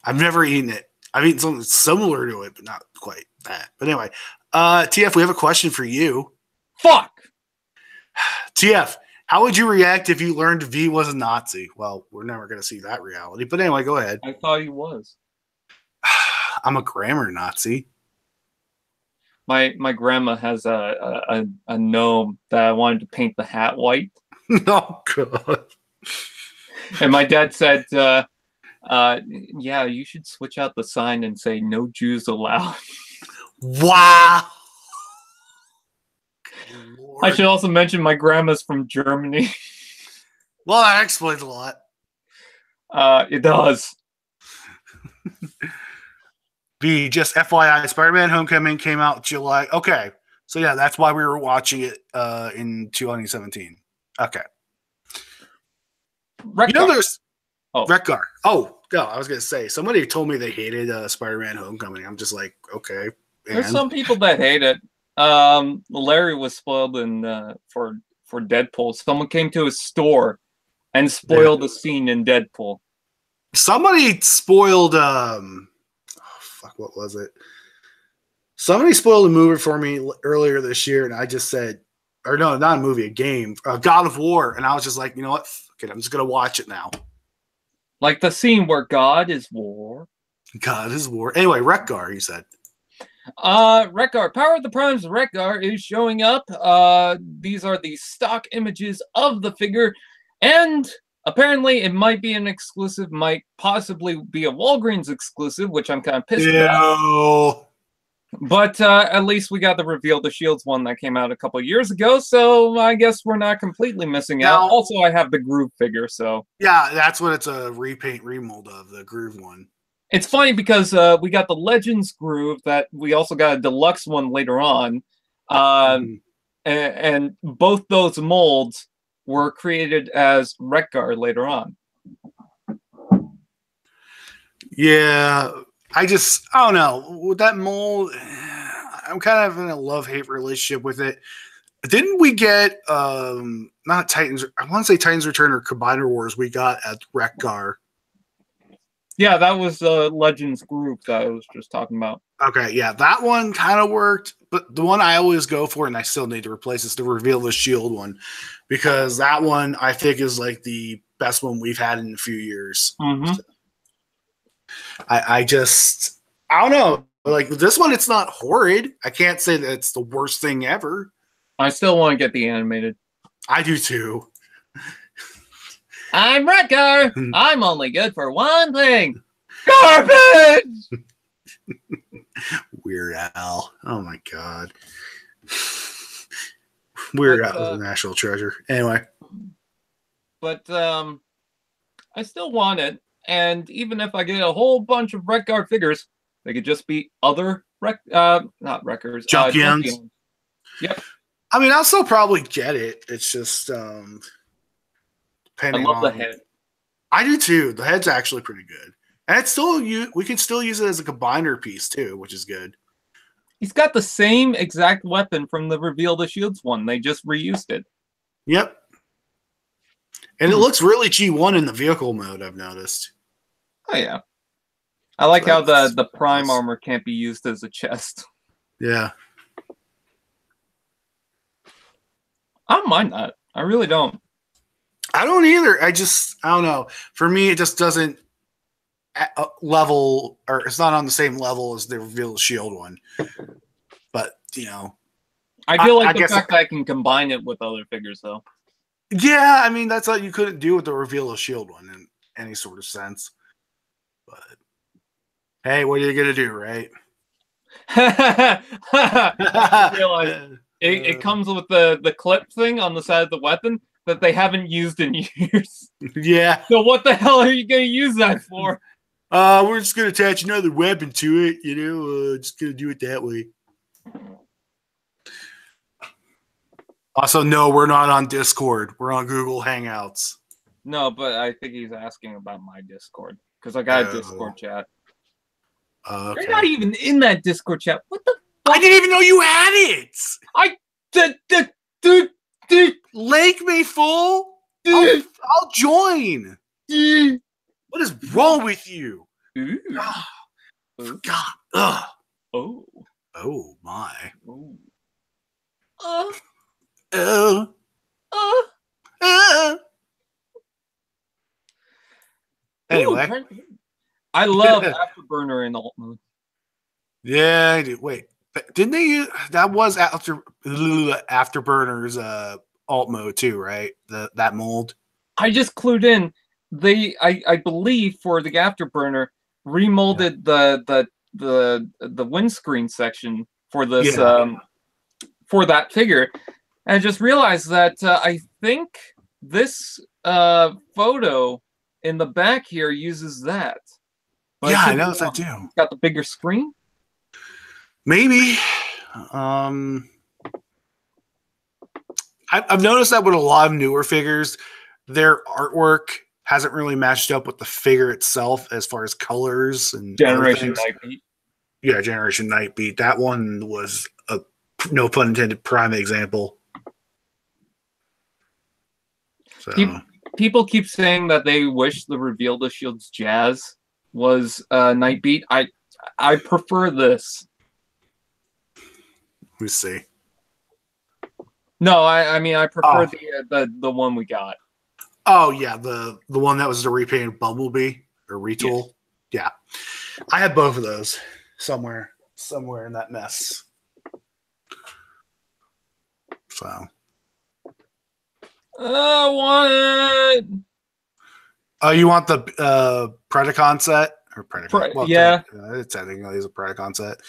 I've never eaten it. I've eaten something similar to it, but not quite that. But anyway, TF, we have a question for you. Fuck! TF, how would you react if you learned V was a Nazi? Well, we're never going to see that reality. But anyway, go ahead. I thought he was. I'm a grammar Nazi. My grandma has a gnome that I wanted to paint the hat white. Oh, God. And my dad said, yeah, you should switch out the sign and say no Jews allowed. Wow. Lord. I should also mention my grandma's from Germany. Well, that explains a lot. It does. B, just FYI, Spider-Man: Homecoming came out July. Okay, so yeah, that's why we were watching it in 2017. Okay. You know, there's Rekgar. Oh, no, I was gonna say somebody told me they hated Spider-Man: Homecoming. I'm just like, okay. There's some people that hate it. Larry was spoiled for Deadpool. Someone came to his store and spoiled the scene in Deadpool. Somebody spoiled. What was it? Somebody spoiled a movie for me earlier this year, and I just said, or no, not a movie, a game, God of War, and I was just like, you know what? Fuck it, I'm just gonna watch it now. Like the scene where God is war. God is war. Anyway, Rekgar, you said. Rekgar, Power of the Primes Rekgar is showing up. These are the stock images of the figure, and apparently it might be an exclusive, might possibly be a Walgreens exclusive, which I'm kind of pissed about. But at least we got the Reveal the Shields one that came out a couple years ago, so I guess we're not completely missing out. Also, I have the Groove figure, so... Yeah, that's what it's a repaint, remold of, the Groove one. It's funny because we got the Legends Groove that we also got a deluxe one later on. And both those molds were created as Rekgar later on. Yeah, I don't know. With that mold, I'm kind of in a love-hate relationship with it. Didn't we get, not Titans, I want to say Titans Return or Combiner Wars, we got at Rekgar. Yeah, that was the Legends Groove that I was just talking about. Okay, yeah, that one kind of worked, but the one I always go for, and I still need to replace, is the Reveal the Shield one, because that one I think is like the best one we've had in a few years. Mm-hmm. So I don't know. Like this one, it's not horrid. I can't say that it's the worst thing ever. I still want to get the animated. I do too. I'm Rekgar. I'm only good for one thing. Garbage! Weird Al. Oh my god. Weird Al was a national treasure. Anyway. But I still want it. And even if I get a whole bunch of Red Guard figures, they could just be other not Wreckers. Junkions. Yep. I mean, I'll still probably get it. It's just depending I love on the head. I do too. The head's actually pretty good. And it's still we can still use it as a combiner piece too, which is good. He's got the same exact weapon from the Reveal the Shields one. They just reused it. Yep. And it looks really G1 in the vehicle mode, I've noticed. Oh yeah. I like how the prime armor can't be used as a chest. Yeah. I don't mind that. I really don't. I don't either. I don't know. For me, it just doesn't level, or it's not on the same level as the Reveal the Shield one. But, you know. I feel like the fact that I can combine it with other figures, though. Yeah, I mean, that's what you couldn't do with the Reveal the Shield one in any sort of sense. But, hey, what are you going to do, right? I realize it comes with the clip thing on the side of the weapon that they haven't used in years. Yeah. So what the hell are you going to use that for? We're just going to attach another weapon to it, you know, just going to do it that way. Also, no, we're not on Discord. We're on Google Hangouts. No, but I think he's asking about my Discord because I got a Discord chat. Okay. You're not even in that Discord chat. What the fuck? I didn't even know you had it. Lake me, fool. I'll join. What is wrong with you? God. Ugh. Oh. Oh my. Oh. Anyway. I love Afterburner in alt mode. Yeah, I do. Wait. Didn't they use that was Afterburner's alt mode too, right? That mold. I just clued in. I believe for the Afterburner remolded the windscreen section for this for that figure. And I just realized that I think this photo in the back here uses that. But yeah, I noticed that too. It's got the bigger screen. Maybe. I've noticed that with a lot of newer figures, their artwork hasn't really matched up with the figure itself as far as colors and Generation Nightbeat. Yeah, Generation Nightbeat. That one was a no pun intended prime example. So people keep saying that they wish the Reveal the Shields Jazz was Nightbeat. I prefer this. Let me see. No, I mean I prefer the one we got. Oh yeah, the one that was the repainted Bumblebee or retool. Yes. Yeah, I had both of those somewhere in that mess. So I want it. Oh, you want the Predacon set or Predacon? Well, yeah, it's technically a Predacon set.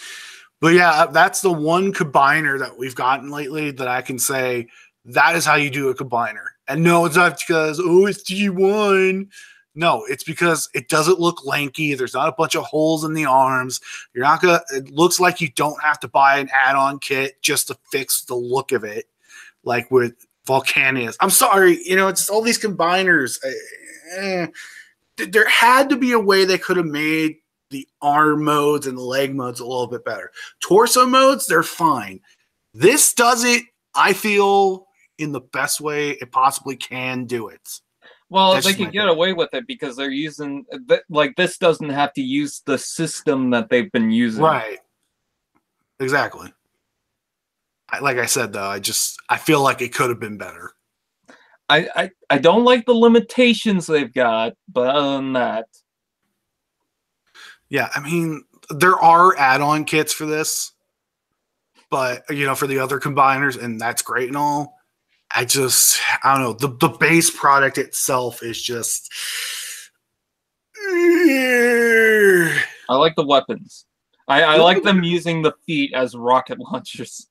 But yeah, that's the one combiner that we've gotten lately that I can say that is how you do a combiner. And no, it's not because, it's G1. No, it's because it doesn't look lanky. There's not a bunch of holes in the arms. You're not gonna. It looks like you don't have to buy an add-on kit just to fix the look of it, like with Volcanius. I'm sorry, it's all these combiners. There had to be a way they could have made the arm modes and the leg modes a little bit better. Torso modes, they're fine. This does it, I feel, in the best way it possibly can do it. Well, they can get away with it because they're using, this doesn't have to use the system that they've been using. Right. Exactly. Like I said, though, I feel like it could have been better. I don't like the limitations they've got, but other than that. Yeah, I mean, there are add-on kits for this, but, for the other combiners, and that's great and all. I don't know. The base product itself is just... I like the weapons. I like them using the feet as rocket launchers.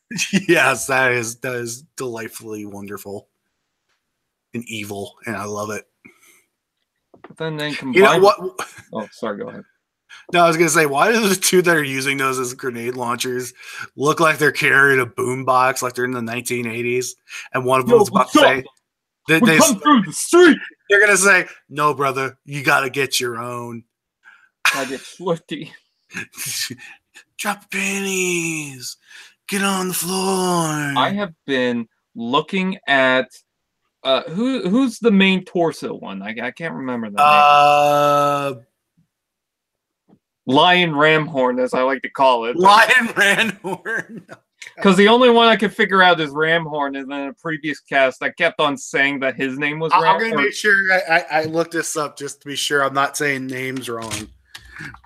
Yes, that is delightfully wonderful and evil, and I love it. But then combine. You know what? Oh, sorry. Go ahead. No, I was gonna say, why do the two that are using those as grenade launchers look like they're carrying a boombox, like they're in the 1980s, and one of them's about to say, we come through the street. They're gonna say, "No, brother, you gotta get your own." I get swifty. Drop pennies. Get on the floor. I have been looking at who's the main torso one? I can't remember that name. Lion Ramhorn, as I like to call it. Lion Ramhorn. Because the only one I could figure out is Ramhorn, and then in a previous cast, I kept on saying that his name was Ramhorn. I'm going to make sure I look this up just to be sure I'm not saying names wrong.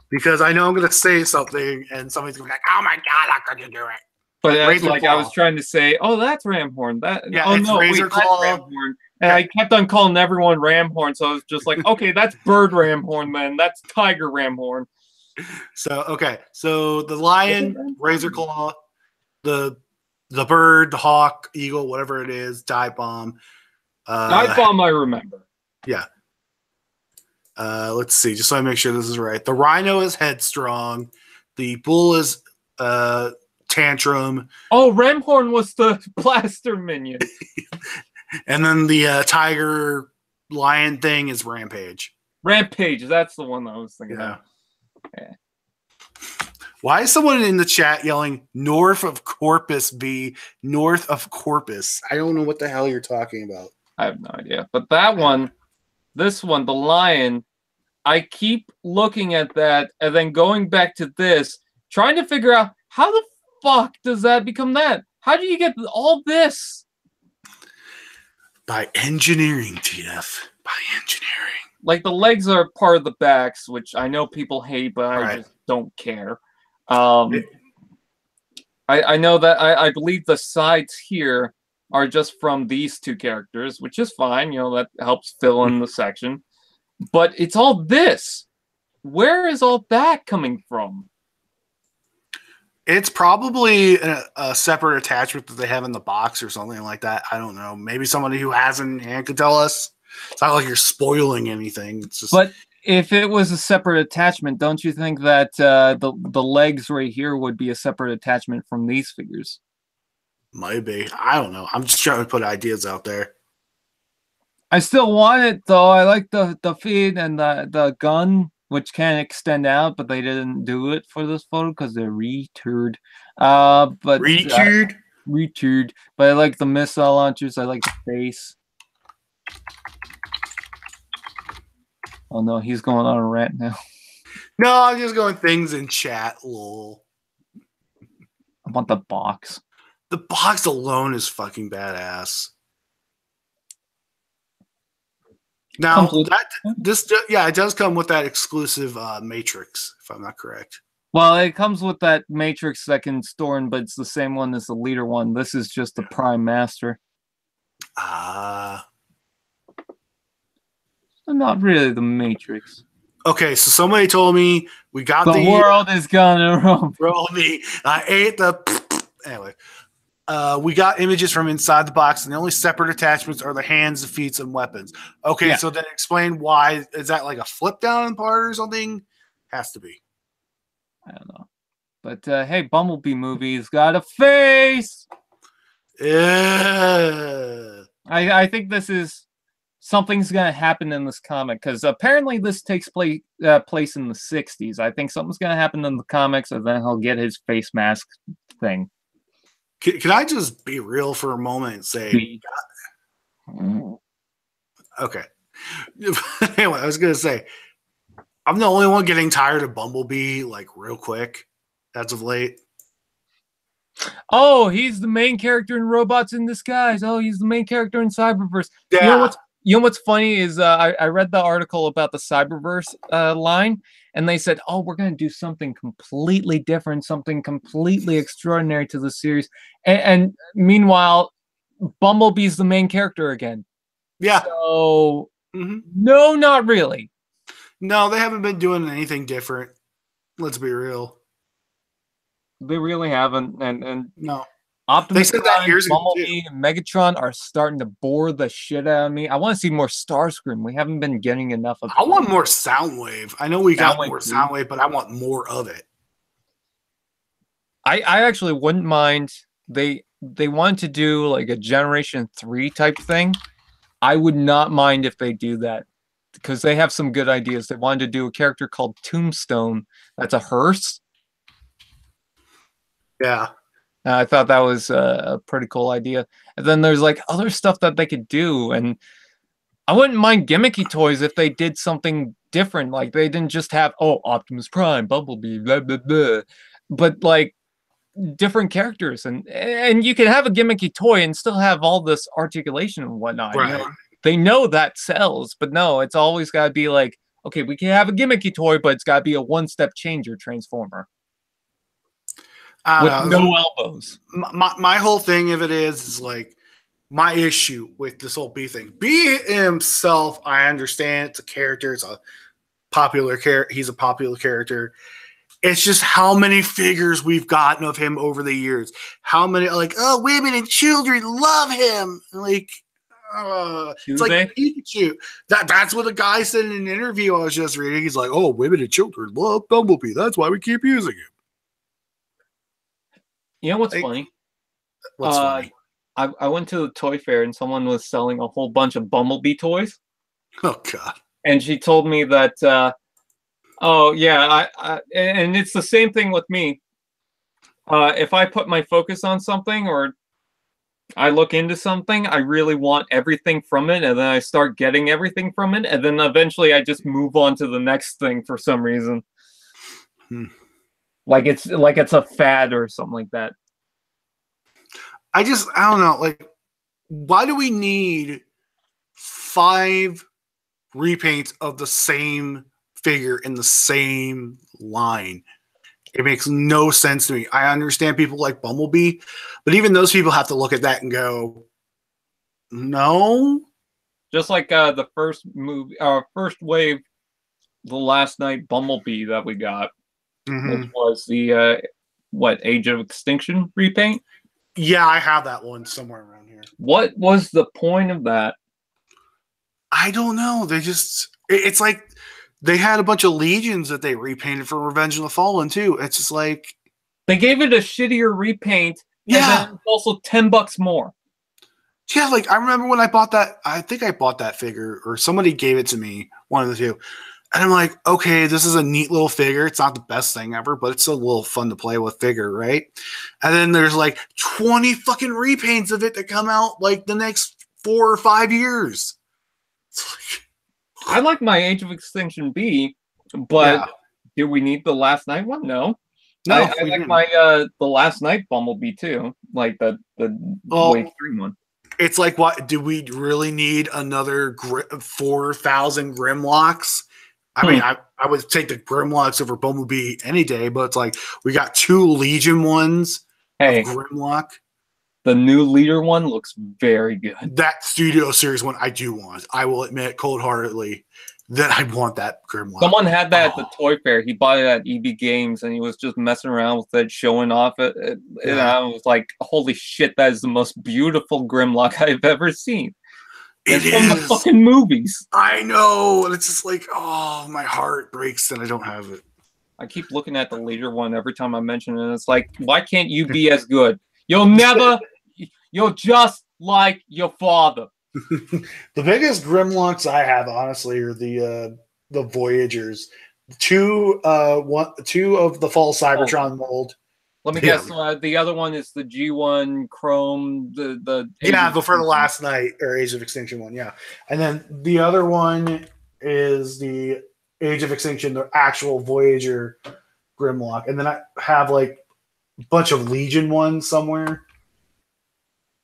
Because I know I'm going to say something, and somebody's going to be like, oh my God, how could you do it? But like I was trying to say, oh, that's Ramhorn. Razor Claw. That's Ramhorn. And I kept on calling everyone Ramhorn, so I was just like, okay, that's Bird Ramhorn, then. That's Tiger Ramhorn. So the lion, Razor Claw, the bird, the hawk, eagle, whatever it is, dive bomb. Dive bomb, I remember. Yeah. Let's see, just so I make sure this is right. The rhino is headstrong. The bull is tantrum. Oh, Ramhorn was the blaster minion. And then the tiger lion thing is rampage. Rampage, that's the one I was thinking of. Yeah. Why is someone in the chat yelling north of Corpus B, north of Corpus? I don't know what the hell you're talking about. I have no idea. But that one, this one, the lion, I keep looking at that and then going back to this, trying to figure out how the fuck does that become that? How do you get all this? By engineering, TF. By engineering. Like, the legs are part of the backs, which I know people hate, but I just don't care. I know that I believe the sides here are just from these two characters, which is fine. You know, that helps fill in the section. But it's all this. Where is all that coming from? It's probably a separate attachment that they have in the box or something like that. I don't know. Maybe somebody who has it in hand could tell us. It's not like you're spoiling anything. It's just. But if it was a separate attachment, don't you think that the legs right here would be a separate attachment from these figures? Might be. I don't know. I'm just trying to put ideas out there. I still want it though. I like the feet and the gun, which can extend out, but they didn't do it for this photo because they're retard. Retard. But I like the missile launchers. I like the face. Oh no, he's going on a rant now. No, I'm just going things in chat, lol. I want the box. The box alone is fucking badass. Now, it does come with that exclusive matrix, if I'm not correct. Well, it comes with that matrix that can store in, but it's the same one as the leader one. This is just the Prime Master. Not really the Matrix. Okay, so somebody told me we got the world is gonna roll me. I ate the anyway. We got images from inside the box, and the only separate attachments are the hands, the feet, and weapons. Okay, yeah. So then explain why. Is that like a flip down part or something? Has to be. I don't know. But hey, Bumblebee movie's got a face. Yeah. I think this is something's gonna happen in this comic because apparently this takes place in the 60s. I think something's gonna happen in the comics, and then he'll get his face mask thing. Can I just be real for a moment and say, okay. Anyway, I was gonna say, I'm the only one getting tired of Bumblebee like real quick as of late. Oh, he's the main character in Robots in Disguise. Oh, he's the main character in Cyberverse. Yeah. You know what's funny is I read the article about the Cyberverse line, and they said, oh, we're going to do something completely different, something completely extraordinary to the series. And meanwhile, Bumblebee's the main character again. Yeah. So, no, not really. No, they haven't been doing anything different. Let's be real. They really haven't. And No. Optimus They said that Prime, years ago, too. Bumblebee, and Megatron are starting to bore the shit out of me. I want to see more Starscream. We haven't been getting enough of. I want more Soundwave. I know we got Soundwave more too. Soundwave, but I want more of it. I actually wouldn't mind. They wanted to do like a Generation 3 type thing. I would not mind if they do that because they have some good ideas. They wanted to do a character called Tombstone. That's a hearse. Yeah. I thought that was a pretty cool idea. And then there's like other stuff that they could do. And I wouldn't mind gimmicky toys if they did something different. Like they didn't just have, oh, Optimus Prime, Bumblebee, blah, blah, blah. But like different characters. And you can have a gimmicky toy and still have all this articulation and whatnot. Right. You know? They know that sells, but no, it's always got to be like, okay, we can have a gimmicky toy, but it's got to be a one-step changer transformer. With no elbows. My whole thing of it is like my issue with this whole B thing. B himself, I understand it's a character, it's a popular character, he's a popular character. It's just how many figures we've gotten of him over the years. How many like, oh, women and children love him. Like it's like Pikachu. That's what a guy said in an interview I was just reading. He's like, oh, women and children love Bumblebee. That's why we keep using him. You know what's funny? What's funny? I went to the toy fair and someone was selling a whole bunch of Bumblebee toys. Oh God! And she told me that, oh yeah, and it's the same thing with me. If I put my focus on something or I look into something, I really want everything from it, and then I start getting everything from it, and then eventually I just move on to the next thing for some reason. Like it's a fad or something like that. I don't know. Like, why do we need 5 repaints of the same figure in the same line? It makes no sense to me. I understand people like Bumblebee, but even those people have to look at that and go, no. Just like the first movie, first wave, the last night Bumblebee that we got. Which was the Age of Extinction repaint? Yeah, I have that one somewhere around here. What was the point of that? I don't know. It's like they had a bunch of Legions that they repainted for Revenge of the Fallen too. It's just like they gave it a shittier repaint. Yeah, and then also $10 more. Yeah, like I remember when I bought that. I think I bought that figure, or somebody gave it to me. One of the two. And I'm like, okay, this is a neat little figure. It's not the best thing ever, but it's a little fun to play with figure, right? And then there's like 20 fucking repaints of it that come out like the next 4 or 5 years. I like my Age of Extinction B, but do we need the Last Night one? No. I like didn't. My the Last Night Bumblebee too, like the Wave 3 one. It's like, what do we really need another 4,000 Grimlocks? I mean, I would take the Grimlocks over Bumblebee any day, but it's like we got 2 Legion ones. Hey, Grimlock. The new leader one looks very good. That Studio Series one I do want. I will admit cold-heartedly that I want that Grimlock. Someone had that at the toy fair. He bought it at EB Games, and he was just messing around with it, showing off it. And I was like, holy shit, that is the most beautiful Grimlock I've ever seen. It's from the fucking movies. I know. And it's just like, oh, my heart breaks that I don't have it. I keep looking at the leader one every time I mention it. And it's like, why can't you be as good? You're just like your father. The biggest Grimlocks I have, honestly, are the Voyagers. 2 of the Fall Cybertron mold. Let me guess. The other one is the G1 Chrome. The for the Last Night or Age of Extinction one. Yeah, and then the other one is the Age of Extinction, the actual Voyager Grimlock, and then I have like a bunch of Legion ones somewhere.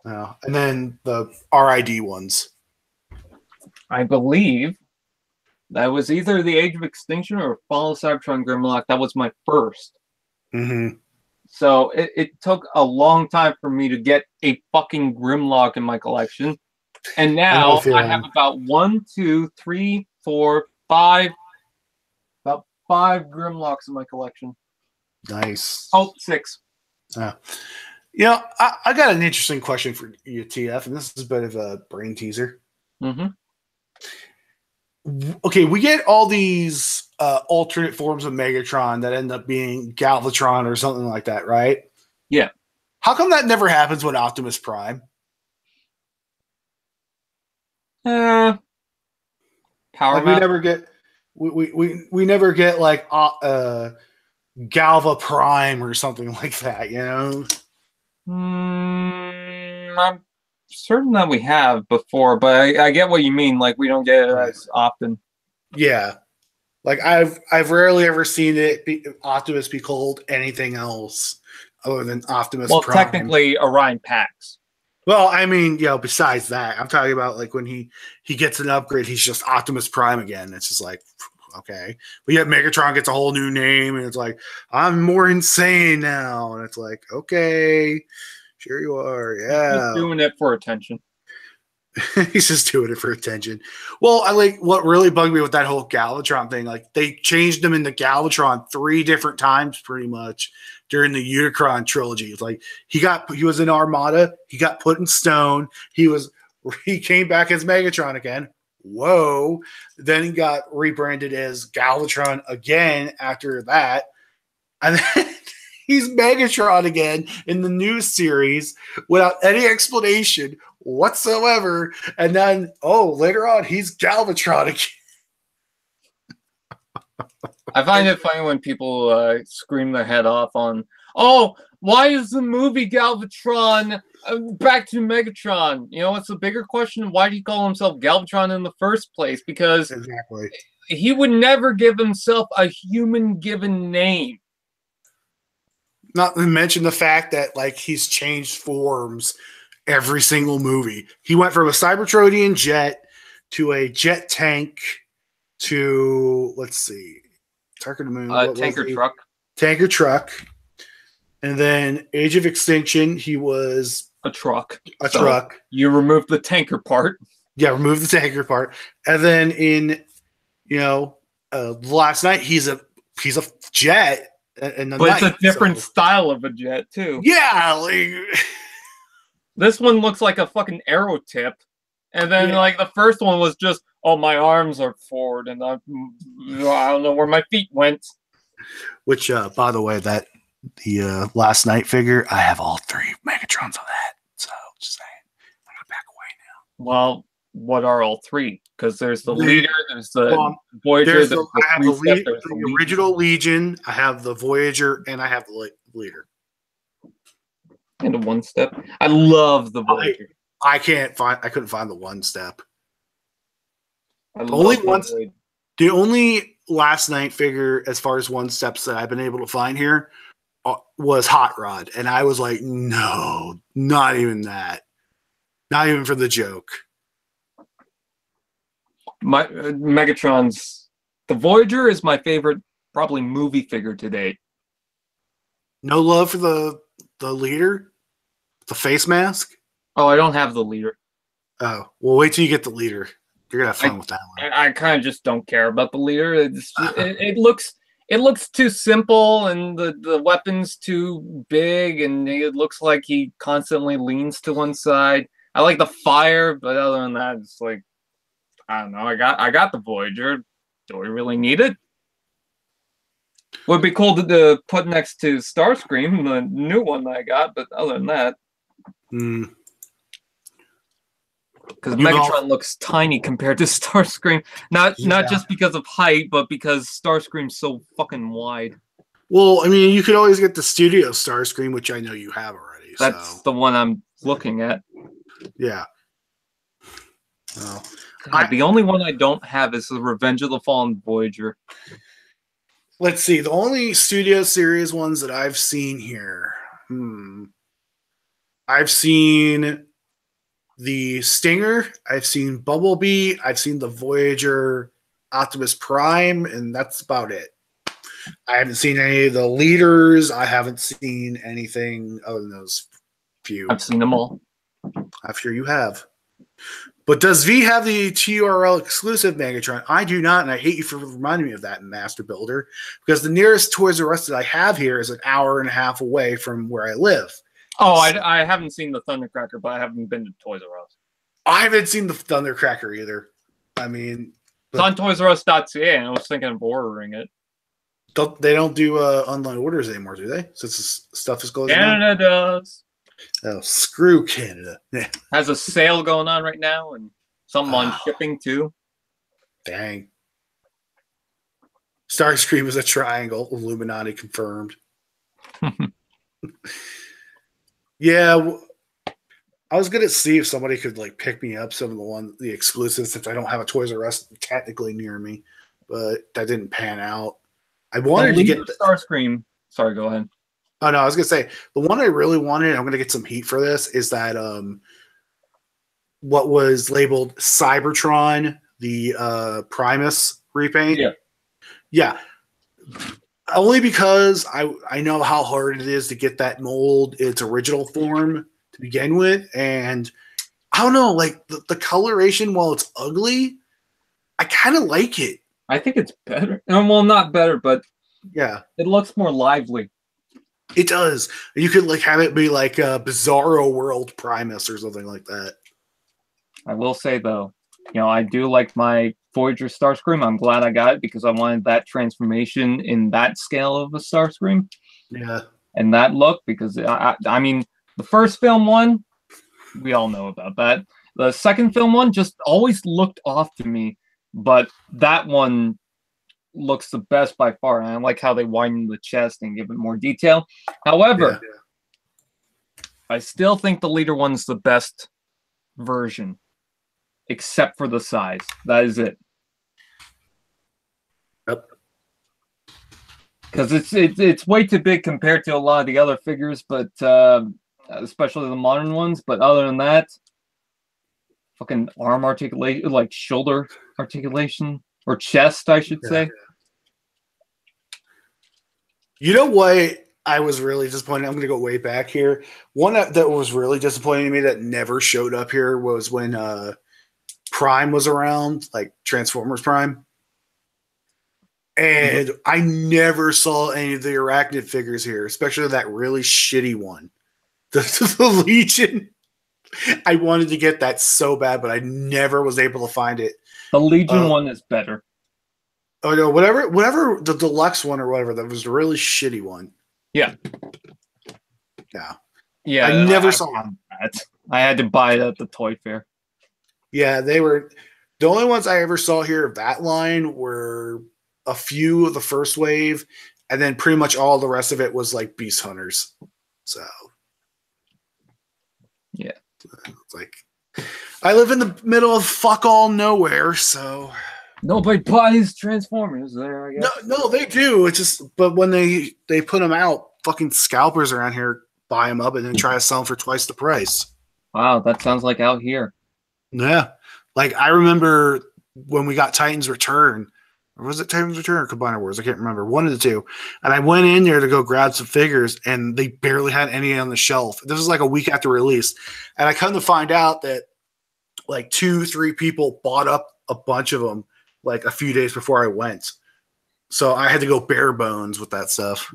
And then the RID ones. I believe that was either the Age of Extinction or Fall of Cybertron Grimlock. That was my first. So it took a long time for me to get a fucking Grimlock in my collection. And now I have about 5 5 Grimlocks in my collection. Nice. Oh, 6. You know, I got an interesting question for you, TF, and this is a bit of a brain teaser. Mm-hmm. Okay, we get all these alternate forms of Megatron that end up being Galvatron or something like that, right? Yeah. How come that never happens with Optimus Prime? Power Like we Master. never get we never get like Galva Prime or something like that, you know? I'm certain that we have before, but I get what you mean. Like, we don't get it as often. Yeah. Like I've rarely ever seen Optimus be called anything else other than Optimus Well, Prime. technically, Orion Pax. Well, I mean, you know, besides that, I'm talking about like when he gets an upgrade, he's just Optimus Prime again. It's just like, okay. But yet Megatron gets a whole new name, and it's like, I'm more insane now. And it's like, okay, sure you are. Yeah. He's just doing it for attention. He's just doing it for attention. Well, I like what really bugged me with that whole Galvatron thing. Like they changed him into Galvatron 3 different times, pretty much during the Unicron trilogy. It's like he was in Armada, he got put in stone, he came back as Megatron again. Whoa! Then he got rebranded as Galvatron again after that, and then he's Megatron again in the new series without any explanation whatsoever. And then, later on, he's Galvatron again. I find it funny when people scream their head off on, oh, why is the movie Galvatron back to Megatron? You know, it's a bigger question. Why did he call himself Galvatron in the first place? Because Exactly. He would never give himself a human-given name. Not to mention the fact that like he's changed forms every single movie. He went from a Cybertronian jet to a jet tank to, let's see, Tarkin the Moon. Tanker truck. Tanker truck. And then Age of Extinction, he was a truck. A truck. You remove the tanker part. Yeah, remove the tanker part. And then in, Last Night, he's a jet. But it's a different style of a jet, too. Yeah, like... This one looks like a fucking arrow tip. And then, like, the first one was just, oh, my arms are forward, and I don't know where my feet went. Which, by the way, the Last Night figure, I have all 3 Megatrons on that. So, just saying. I'm going to back away now. Well, what are all 3? Because there's the leader, there's the Voyager, I have the original Legion, I have the Voyager, and I have the leader. And a 1-step. I love the Voyager. I couldn't find the 1-step. The only Last Night figure, as far as 1-steps that I've been able to find here, was Hot Rod. And I was like, no, not even that. Not even for the joke. My Megatron's the Voyager is my favorite probably movie figure to date. No love for the leader? The face mask? Oh, I don't have the leader. Oh, well, wait till you get the leader. You're gonna have fun with that one. I kind of just don't care about the leader. It looks too simple, and the weapon's too big, and it looks like he constantly leans to one side. I like the fire, but other than that, it's like, I don't know. I got the Voyager. Do we really need it? Would be cool to put next to Starscream, the new one that I got, but other than that, because Megatron looks tiny compared to Starscream. Not just because of height, but because Starscream's so fucking wide. Well, I mean, you could always get the studio Starscream, which I know you have already. That's the one I'm looking at. Yeah. The only one I don't have is the Revenge of the Fallen Voyager. Let's see. The only Studio Series ones that I've seen here. I've seen the Stinger. I've seen Bumblebee. I've seen the Voyager, Optimus Prime, and that's about it. I haven't seen any of the leaders. I haven't seen anything other than those few. I've seen them all. I'm sure you have. But does V have the TRL exclusive Megatron? I do not, and I hate you for reminding me of that, Master Builder, because the nearest Toys R Us that I have here is an hour and a half away from where I live. Oh, I haven't seen the Thundercracker, but I haven't been to Toys R Us. I haven't seen the Thundercracker either. I mean, it's on ToysRUs.ca, and I was thinking of ordering it. They don't do online orders anymore, do they? Since this stuff is closing Canada does. Oh, screw Canada. Has a sale going on right now, and some on shipping too. Dang. Starscream is a triangle. Illuminati confirmed. Yeah, I was gonna see if somebody could like pick me up some of the exclusives, since I don't have a Toys R Us technically near me, but that didn't pan out. I wanted to get Starscream. Sorry, go ahead. Oh no, I was gonna say the one I really wanted. I'm gonna get some heat for this. Is that what was labeled Cybertron, the Primus repaint? Yeah. Only because I know how hard it is to get that mold its original form to begin with, and I don't know, like the coloration, while it's ugly, I kind of like it. I think it's better. Well, not better, but yeah, it looks more lively. It does. You could like have it be like a Bizarro World Primus or something like that. I will say though, I do like my Voyager Starscream. I'm glad I got it because I wanted that transformation in that scale of a Starscream. Yeah. And that look, because I mean, the first film one, we all know about that. The second film one just always looked off to me, but that one looks the best by far, and I like how they widen the chest and give it more detail. However, I still think the leader one's the best version, except for the size. That is it. Yep. Because it's way too big compared to a lot of the other figures, but especially the modern ones. But other than that, fucking arm articulation, like shoulder articulation, or chest, I should say. You know what I was really disappointed? I'm going to go way back here. One that was really disappointing to me that never showed up here was when Prime was around, like Transformers Prime. And I never saw any of the Arachnid figures here, especially that really shitty one. The Legion. I wanted to get that so bad, but I never was able to find it. The Legion one is better. Oh no, whatever the deluxe one or whatever, that was a really shitty one. Yeah. Yeah. I never saw that. I had to buy it at the toy fair. Yeah, they were the only ones I ever saw here of that line were a few of the first wave, and then pretty much all the rest of it was like Beast Hunters. So yeah. It's like I live in the middle of fuck all nowhere, so nobody buys Transformers there, I guess. No, they do. It's just, but when they put them out, fucking scalpers around here buy them up and then try to sell them for twice the price. Wow, that sounds like out here. Yeah, like I remember when we got Titans Return, or was it Titans Return or Combiner Wars? I can't remember. One of the two. And I went in there to go grab some figures, and they barely had any on the shelf. This was like a week after release, and I come to find out that like 2-3 people bought up a bunch of them like a few days before I went. So I had to go bare bones with that stuff.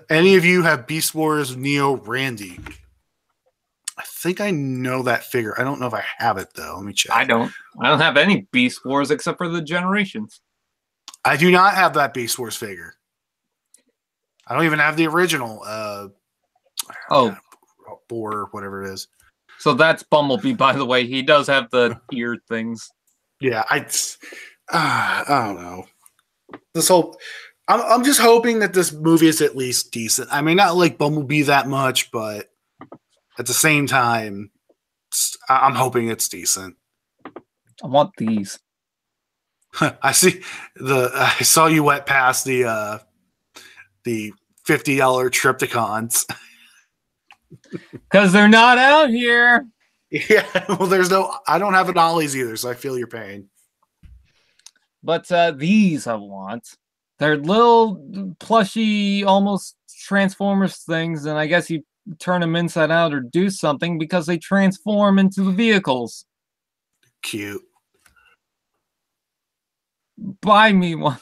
Any of you have Beast Wars Neo Randy? I think I know that figure. I don't know if I have it though. Let me check. I don't have any Beast Wars except for the Generations. I do not have that Beast Wars figure. I don't even have the original. Boar, whatever it is. So that's Bumblebee, by the way. He does have the ear things. Yeah, I don't know. This whole, I'm just hoping that this movie is at least decent. I may not like Bumblebee that much, but at the same time, I'm hoping it's decent. I want these. I saw you went past the $50 Triptychons. Because they're not out here. Yeah, well, I don't have an Ollie's either, so I feel your pain. But these I want. They're little plushy, almost Transformers things, and I guess you turn them inside out or do something because they transform into the vehicles. Cute. Buy me one.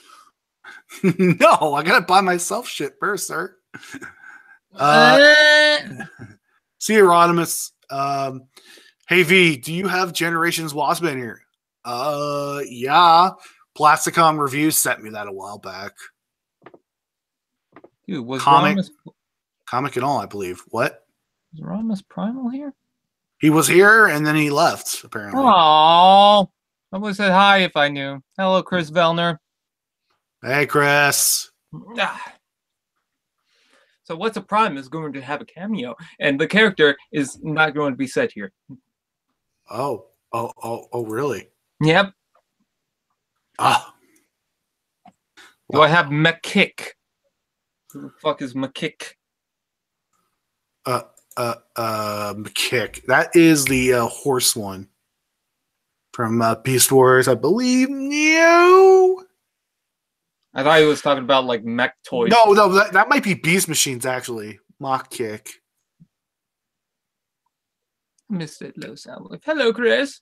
No, I gotta buy myself shit first, sir. See Euronymous. Hey V, do you have Generations Wasp in here? Yeah. Plasticom Reviews sent me that a while back. Dude, was Comic and all, I believe. What? Was Rodimus Primal here? He was here and then he left, apparently. Oh, I would have said hi if I knew. Hello, Chris Vellner. Hey, Chris. So What's a Prime is going to have a cameo, and the character is not going to be set here. Oh, really? Yep. Ah. Do I have McKick? Who the fuck is McKick? McKick. That is the horse one from Beast Wars, I believe. No. I thought he was talking about like mech toys. No, that might be Beast Machines, actually. Mock Kick. Mr. Low Sound Wave. Hello, Chris.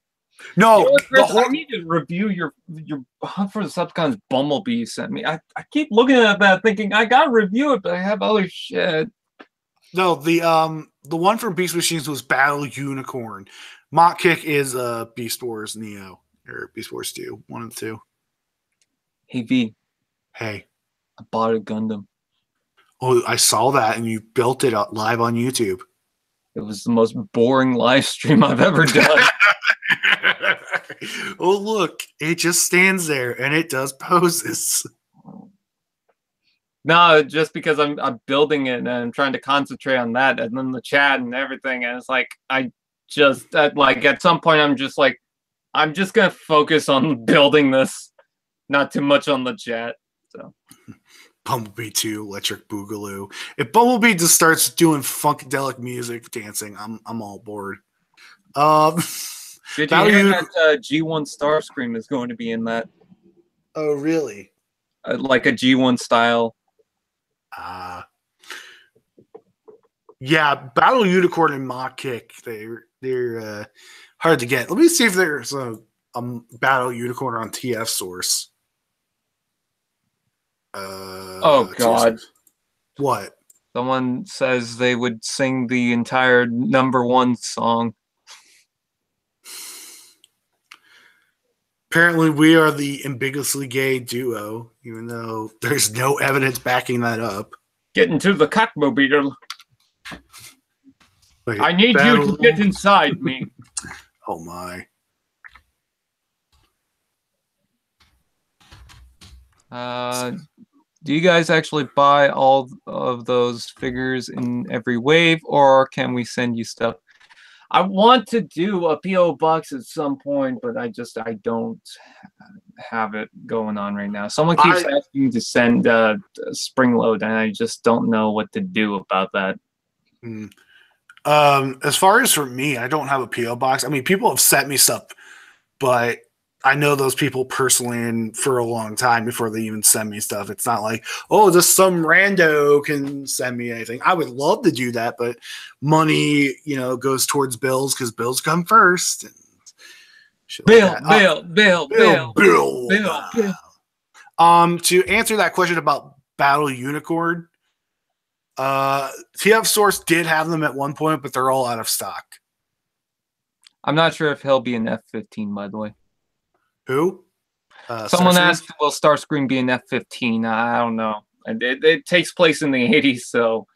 No, you know what, Chris, I need to review your Hunt for the Subcons Bumblebee you sent me. I keep looking at that thinking I gotta review it, but I have other shit. No, the one from Beast Machines was Battle Unicorn. Mock Kick is Beast Wars Neo or Beast Wars 2, 1 and 2. Hey V. Hey. I bought a Gundam. Oh, I saw that, and you built it up live on YouTube. It was the most boring live stream I've ever done. Oh, look, it just stands there, and it does poses. No, just because I'm building it and I'm trying to concentrate on that, and then the chat and everything, and it's like I just like at some point I'm just gonna focus on building this, not too much on the chat. So. Bumblebee 2, Electric Boogaloo. If Bumblebee just starts doing funkadelic music, dancing, I'm all bored. Did you hear that G1 Starscream is going to be in that? Oh, really? Like a G1 style. Yeah, Battle Unicorn and Mock Kick, they're hard to get. Let me see if there's a Battle Unicorn on TF Source. Oh God! What? Someone says they would sing the entire #1 song. Apparently, we are the ambiguously gay duo, even though there's no evidence backing that up. Get into the cockmobile. Wait, I need you to get inside me. Oh my. Do you guys actually buy all of those figures in every wave, or can we send you stuff? I want to do a P.O. box at some point, but I don't have it going on right now. Someone keeps asking me to send spring load, and I just don't know what to do about that. As far as for me, I don't have a P.O. box. I mean, people have sent me stuff, but I know those people personally and for a long time before they even send me stuff. It's not like, oh, just some rando can send me anything. I would love to do that, but money, goes towards bills because bills come first. And Bill. To answer that question about Battle Unicorn, TF Source did have them at one point, but they're all out of stock. I'm not sure if he'll be an F-15, by the way. Who? Someone asked, will Starscream be an F-15? I don't know. It takes place in the 80s, so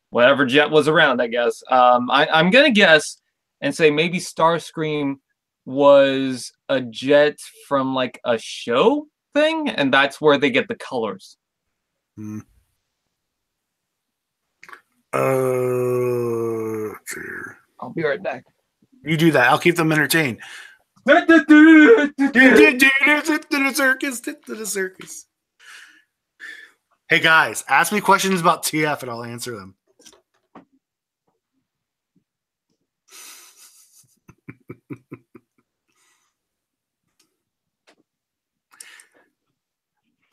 whatever jet was around, I guess. I'm going to guess and say maybe Starscream was a jet from like a show thing, and that's where they get the colors. Dear. I'll be right back. You do that. I'll keep them entertained. Circus. Hey guys, ask me questions about TF and I'll answer them.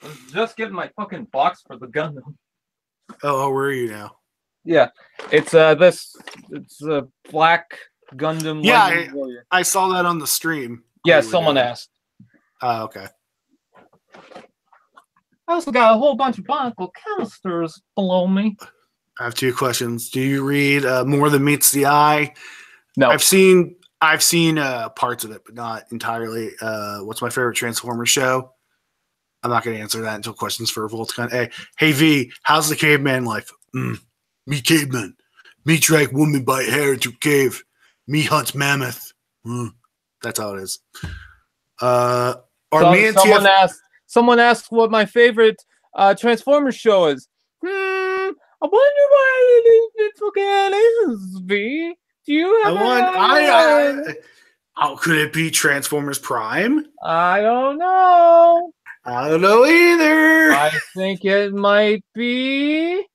I was just getting my fucking box for the Gundam. Oh, where are you now? Yeah. It's it's a black Gundam. Yeah, Lightning Warrior. I saw that on the stream. Yeah, someone asked. Oh, okay. I also got a whole bunch of Bionicle canisters below me. I have 2 questions. Do you read More Than Meets the Eye? No. I've seen parts of it, but not entirely. What's my favorite Transformers show? I'm not going to answer that until questions for Volticon. Hey V, how's the caveman life? Me caveman. Me drag woman by hair into cave. Me hunts mammoth. That's how it is. Me and someone asked what my favorite Transformers show is. I wonder why it's looking at Aces, V. Do you have could it be Transformers Prime? I don't know. I don't know either. I think it might be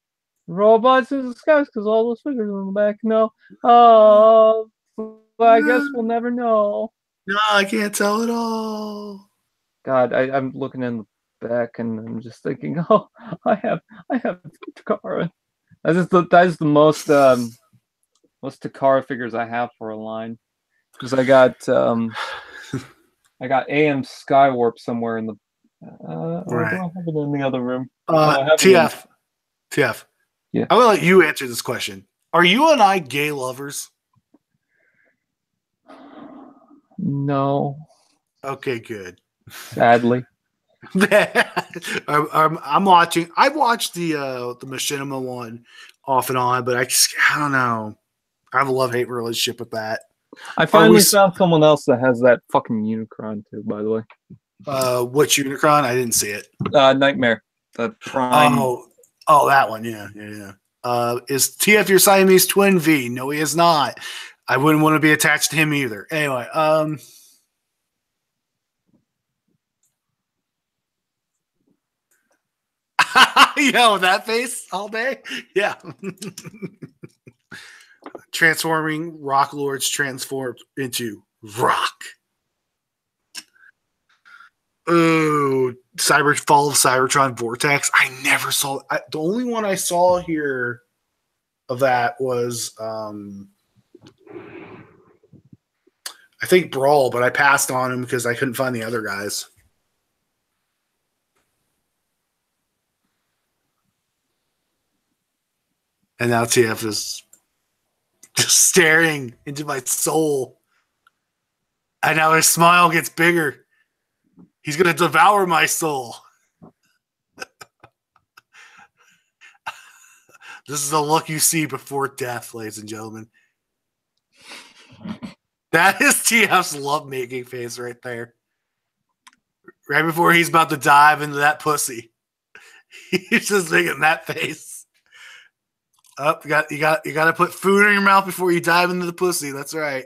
Robots in Disguise because all those figures on the back. No. But I guess we'll never know. No, I can't tell at all. God, I'm looking in the back and I'm just thinking, oh, I have Takara. That is the most Takara figures I have for a line. Because I got AM Skywarp somewhere in the right. I don't have it in the other room. TF. Yeah. I'm gonna let you answer this question. Are you and I gay lovers? No. Okay, good. Sadly. I'm watching. I've watched the Machinima one off and on, but I don't know. I have a love-hate relationship with that. I finally found someone else that has that fucking Unicron too, by the way. Which Unicron? I didn't see it. Nightmare. The Prime. Oh, that one. Yeah. Is TF your Siamese twin V? No, he is not. I wouldn't want to be attached to him either. Anyway, that face all day. Yeah. Transforming Rock Lords transformed into rock. Oh, Fall of Cybertron Vortex. I never saw the only one I saw here of that was I think Brawl, but I passed on him because I couldn't find the other guys. And now TF is just staring into my soul. And now his smile gets bigger. He's going to devour my soul. This is the look you see before death, ladies and gentlemen. That is TF's lovemaking face right there. Right before he's about to dive into that pussy. He's just making that face. Oh, you got to put food in your mouth before you dive into the pussy. That's right.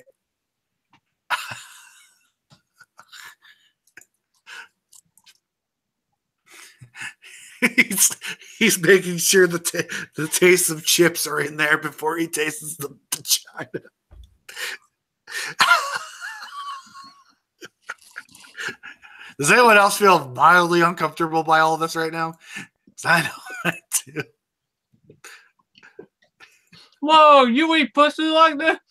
He's making sure the taste of chips are in there before he tastes the vagina. Does anyone else feel mildly uncomfortable by all of this right now? Because I know I do. Whoa, you eat pussy like that?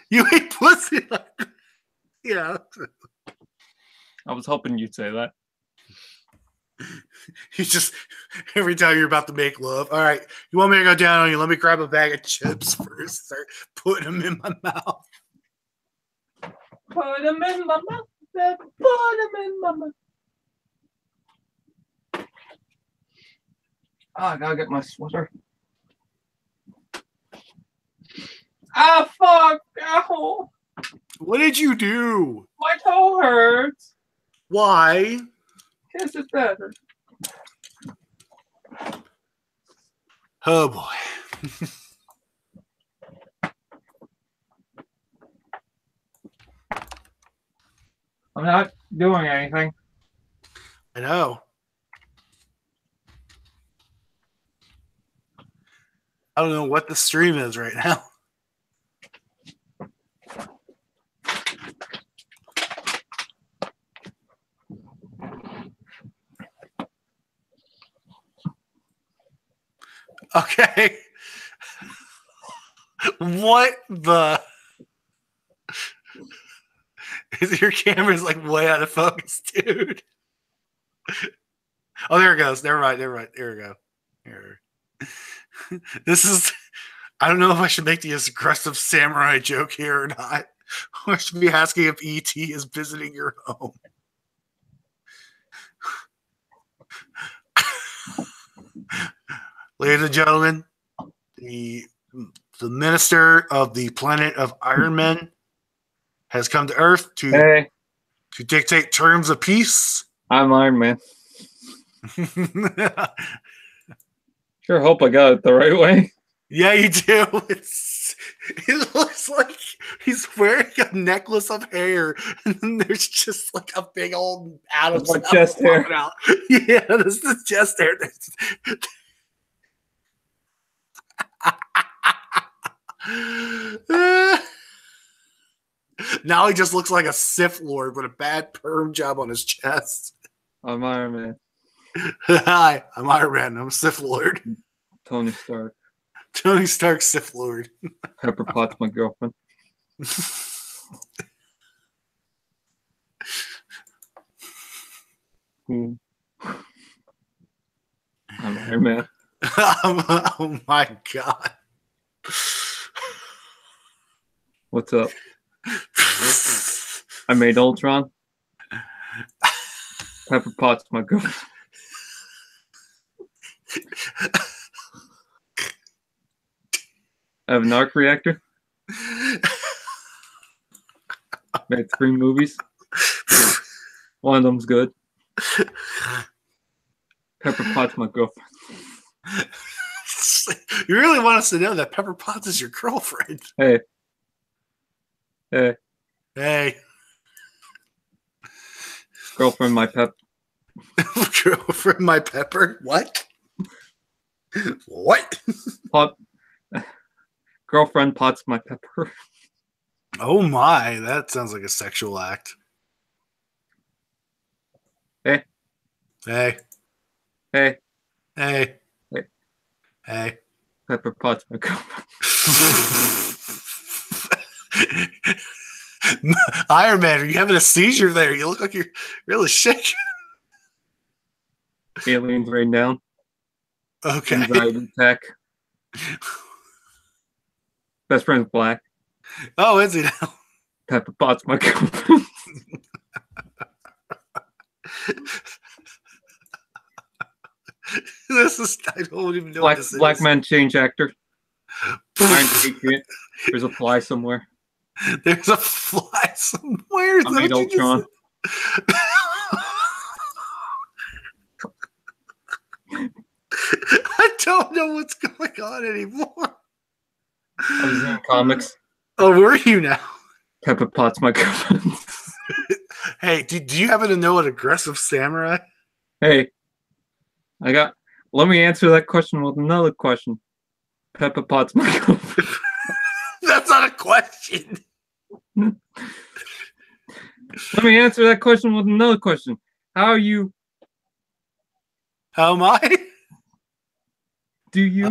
You eat pussy like that? Yeah. I was hoping you'd say that. You just, every time you're about to make love, all right, you want me to go down on you? Let me grab a bag of chips first. Start putting them in my mouth. Put them in my mouth. Put them in my mouth. I gotta get my sweater. Fuck! Ow! What did you do? My toe hurts. Why? Kiss it better. Oh boy. I'm not doing anything. I know. I don't know what the stream is right now. Okay. What the? Your camera's like way out of focus, dude. Oh, there it goes. Never mind. There we go. Here. This is. I don't know if I should make the aggressive samurai joke here or not. I should be asking if ET is visiting your home. Ladies and gentlemen, the minister of the planet of Iron Man has come to Earth to dictate terms of peace. I'm Iron Man. Sure hope I got it the right way. Yeah, you do. It looks like he's wearing a necklace of hair, and then there's just like a big old Adam's like chest hair. Out. Yeah, this is the chest hair. Now he just looks like a Sith Lord with a bad perm job on his chest. I'm Iron Man. Hi, I'm Iron Man. I'm a Sith Lord. Tony Stark. Tony Stark, Sith Lord. Pepper Pot's my girlfriend. I'm Iron Man. Oh my god. What's up? I made Ultron. Pepper Pot's my girlfriend. I have an arc reactor. Made 3 movies. One of them's good. Pepper Pot's my girlfriend. You really want us to know that Pepper Potts is your girlfriend? Hey. Girlfriend, my pep. Girlfriend, my pepper. What? What? Pot. Girlfriend, Pot's my pepper. Oh my, that sounds like a sexual act. Hey. Pepper Pot's my girlfriend. Iron Man, are you having a seizure there? You look like you're really shaking. Aliens rain down. Okay. Anxiety attack. Best friend's black. Oh, is he now? Pepper Pot's my girlfriend. I don't even know what this Black is. man change actor. Iron Patriot. There's a fly somewhere. There's a fly somewhere. I made Ultron. I don't know what's going on anymore. I was in comics. Oh, were you now? Pepper Pot's my girlfriend. Hey, do you happen to know an aggressive samurai? Hey, let me answer that question with another question. Pepper Pot's my girlfriend. That's not a question. Let me answer that question with another question. How are you? How am I? Do you?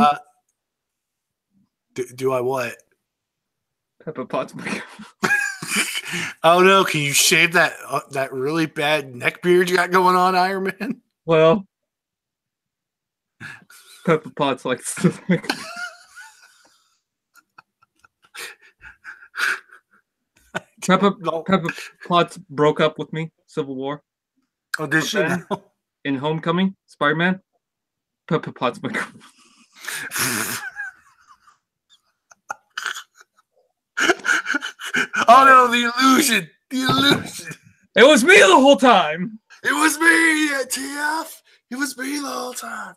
Do I what? Pepper Pot's my girlfriend. Oh no! Can you shave that really bad neck beard you got going on, Iron Man? Well, Pepper Potts likes to think. Pepper Potts broke up with me. Civil War. Oh, did she? In Homecoming, Spider-Man. Pepper Potts my girlfriend. Oh no, the illusion. It was me the whole time. It was me, TF. It was me the whole time.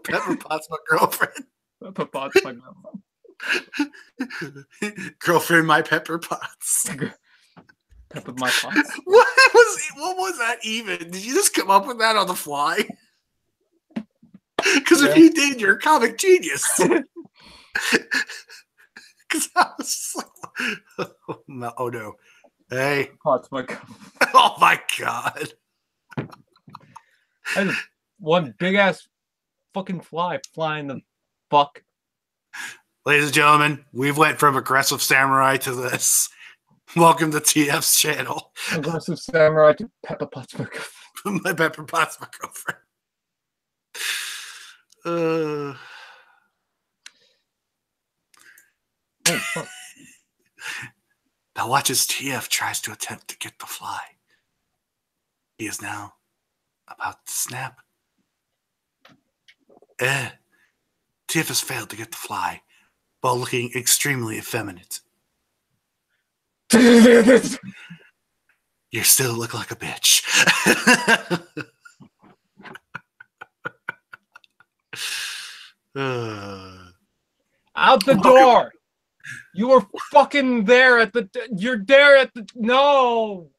Pepper Potts my girlfriend. Pepper Potts my girlfriend. Girlfriend, my Pepper Potts. Pepper my Potts. What was that even? Did you just come up with that on the fly? Because if you did, you're a comic genius. Because I was like, oh no. Hey. Potts my girlfriend. Oh my god. I had one big ass fucking fly flying the fuck. Ladies and gentlemen, we've went from aggressive samurai to this. Welcome to TF's channel. Aggressive samurai to Peppa Pot's my girlfriend. My Pepper Pot's my girlfriend. Oh, fuck. Now watch as TF tries to attempt to get the fly. He is now about to snap. TF has failed to get the fly while looking extremely effeminate. You still look like a bitch. Out the door! You were fucking there at the. You're there at the. No!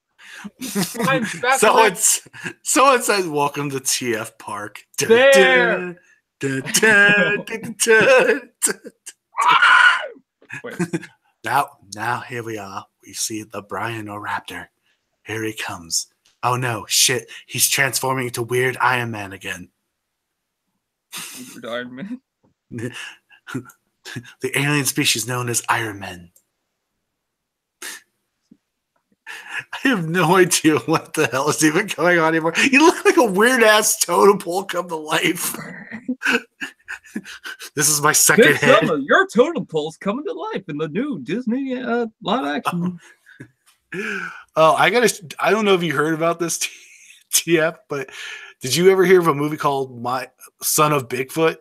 Someone says, "Welcome to TF Park." There! Now here we are. We see the Brionoraptor. Here he comes. Oh no, shit. He's transforming into Weird Iron Man again. Weird Iron Man? The alien species known as Iron Men. I have no idea what the hell is even going on anymore. You look like a weird-ass totem pole come to life. This is my second head. Summer, your totem pole's coming to life in the new Disney live action. Oh, I don't know if you heard about this, TF, but did you ever hear of a movie called My Son of Bigfoot?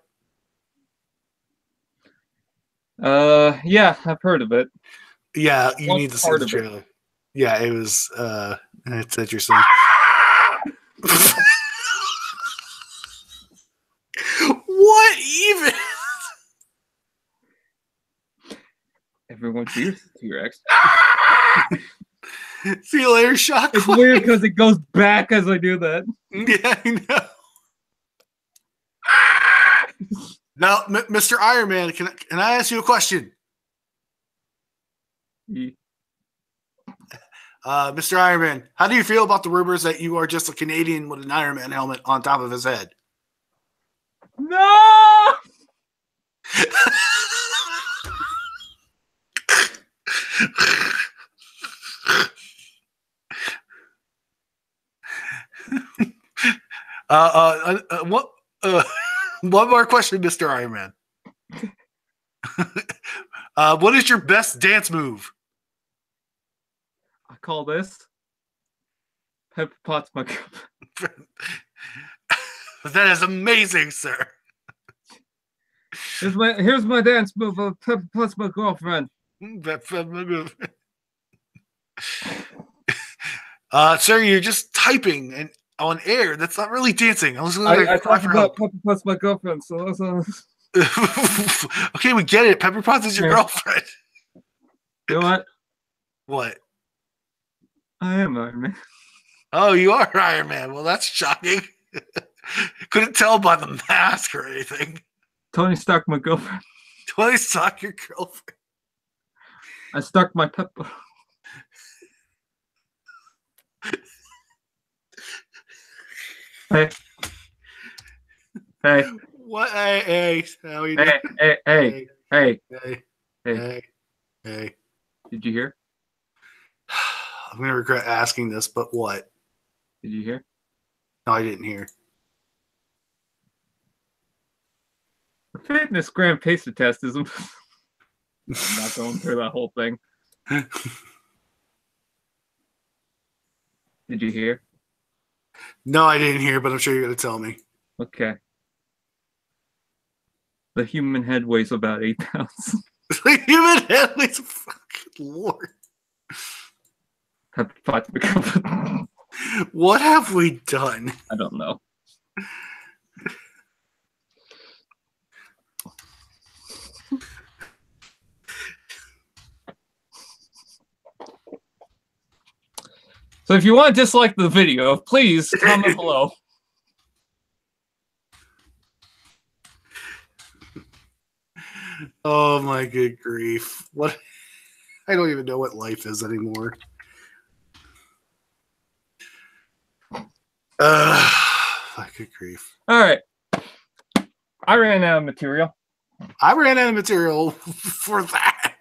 Yeah, I've heard of it. Yeah, you need to see the trailer. Yeah, it was it's interesting. What even? Everyone fears the T-Rex. See you later, Shock. It's weird because it goes back as I do that. Yeah, I know. Now, Mr. Iron Man, can I ask you a question? Yeah. Mr. Iron Man, how do you feel about the rumors that you are just a Canadian with an Iron Man helmet on top of his head? No! One more question, Mr. Iron Man. What is your best dance move? I call this Pepper Pot's my girlfriend. That is amazing, sir. Here's my dance move of Pepper Pot's my girlfriend. Sir, you're just typing and on air. That's not really dancing. I talked about Pepper Pot's my girlfriend, so that's okay, we get it. Pepper Potts is your girlfriend. You know what? What? I am Iron Man. Oh, you are Iron Man. Well, that's shocking. Couldn't tell by the mask or anything. Tony Stark, my girlfriend. Tony Stark, your girlfriend. I stuck my pepper. Hey. Hey. What? Hey. How are you doing? Hey. Hey. Did you hear? I'm going to regret asking this, but what? Did you hear? No, I didn't hear. The fitness gram pacer test is... I'm not going through that whole thing. Did you hear? No, I didn't hear, but I'm sure you're going to tell me. Okay. The human head weighs about 8 pounds. The human head weighs a fucking lord. What have we done? I don't know. So if you want to dislike the video, please comment below. Oh my good grief. What? I don't even know what life is anymore. My good grief. All right. I ran out of material. I ran out of material for that.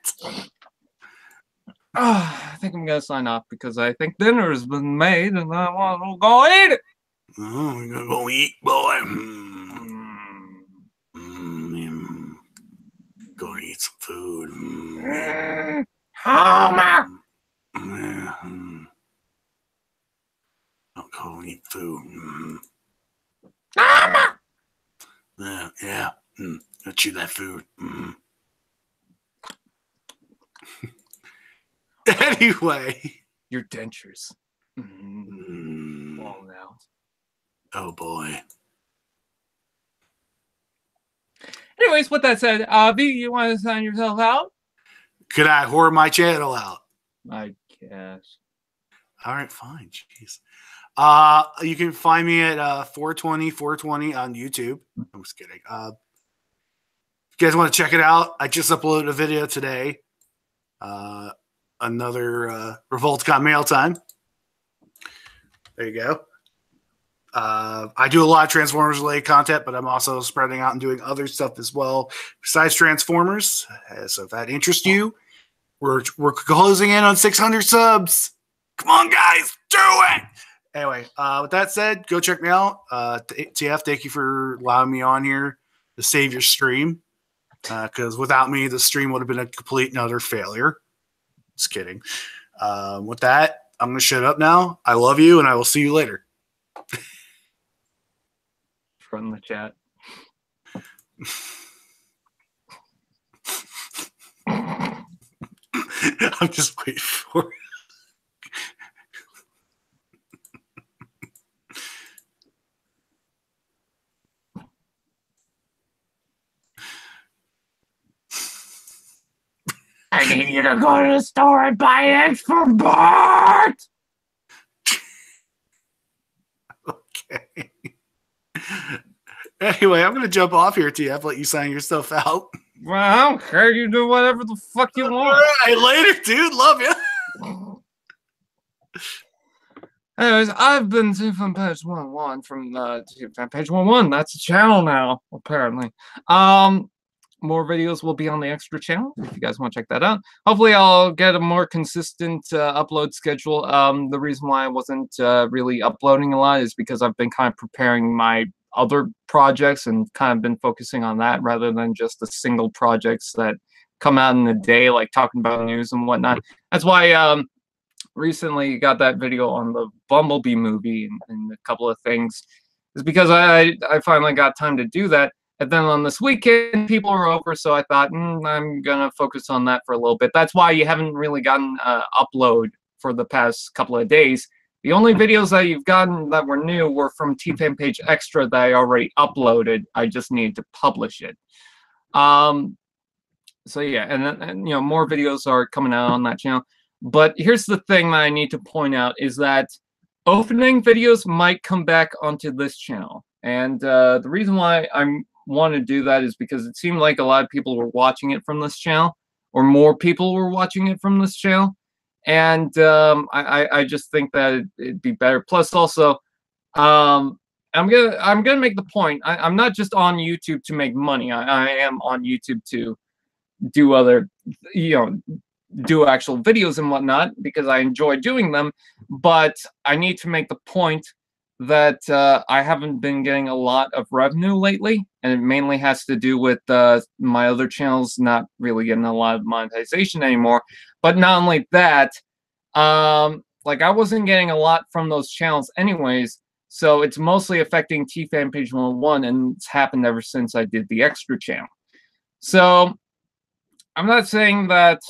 I think I'm gonna sign off because I think dinner has been made and I want to go eat it. Oh, we're gonna go eat, boy. Go eat some food. Homer. I'll go eat food. Homer. Yeah. I'll chew that food. Anyway. Your dentures. Falling out. Oh boy. Anyways, with that said, V, you want to sign yourself out? Could I whore my channel out? I guess. All right, fine. Jeez. You can find me at 420 on YouTube. I'm just kidding. If you guys want to check it out, I just uploaded a video today. Another Revolt got mail time. There you go. I do a lot of Transformers related content, but I'm also spreading out and doing other stuff as well besides Transformers. So if that interests you, we're closing in on 600 subs. Come on, guys, do it. Anyway, with that said, go check me out. TF, thank you for allowing me on here to save your stream. Because without me, the stream would have been a complete and utter failure. Just kidding. With that, I'm going to shut up now. I love you, and I will see you later. From the chat. I'm just waiting for it. I need you to go to the store and buy eggs for Bart! Okay. Anyway, I'm going to jump off here, TF. Let you sign your stuff out. Well, I don't care. You do whatever the fuck you want. All right, later, dude. Love you. Anyways, I've been from page 11 from page 11. That's a channel now, apparently. More videos will be on the extra channel if you guys want to check that out. Hopefully, I'll get a more consistent upload schedule. The reason why I wasn't really uploading a lot is because I've been kind of preparing my other projects and kind of been focusing on that rather than just the single projects that come out in a day, like talking about news and whatnot. That's why recently got that video on the Bumblebee movie and a couple of things. Is because I finally got time to do that. And then on this weekend, people were over, so I thought, I'm going to focus on that for a little bit. That's why you haven't really gotten upload for the past couple of days. The only videos that you've gotten that were new were from T-Fan Page Extra that I already uploaded. I just need to publish it. So yeah, and you know, more videos are coming out on that channel. But here's the thing that I need to point out is that opening videos might come back onto this channel. And the reason why I want to do that is because it seemed like a lot of people were watching it from this channel, or more people were watching it from this channel. And I just think that it'd be better. Plus, also, I'm gonna make the point. I'm not just on YouTube to make money. I am on YouTube to do other, do actual videos and whatnot because I enjoy doing them. But I need to make the point that I haven't been getting a lot of revenue lately, and it mainly has to do with my other channels not really getting a lot of monetization anymore. But not only that, like I wasn't getting a lot from those channels anyways, so it's mostly affecting T-Fan Page 101, and it's happened ever since I did the extra channel. So I'm not saying that,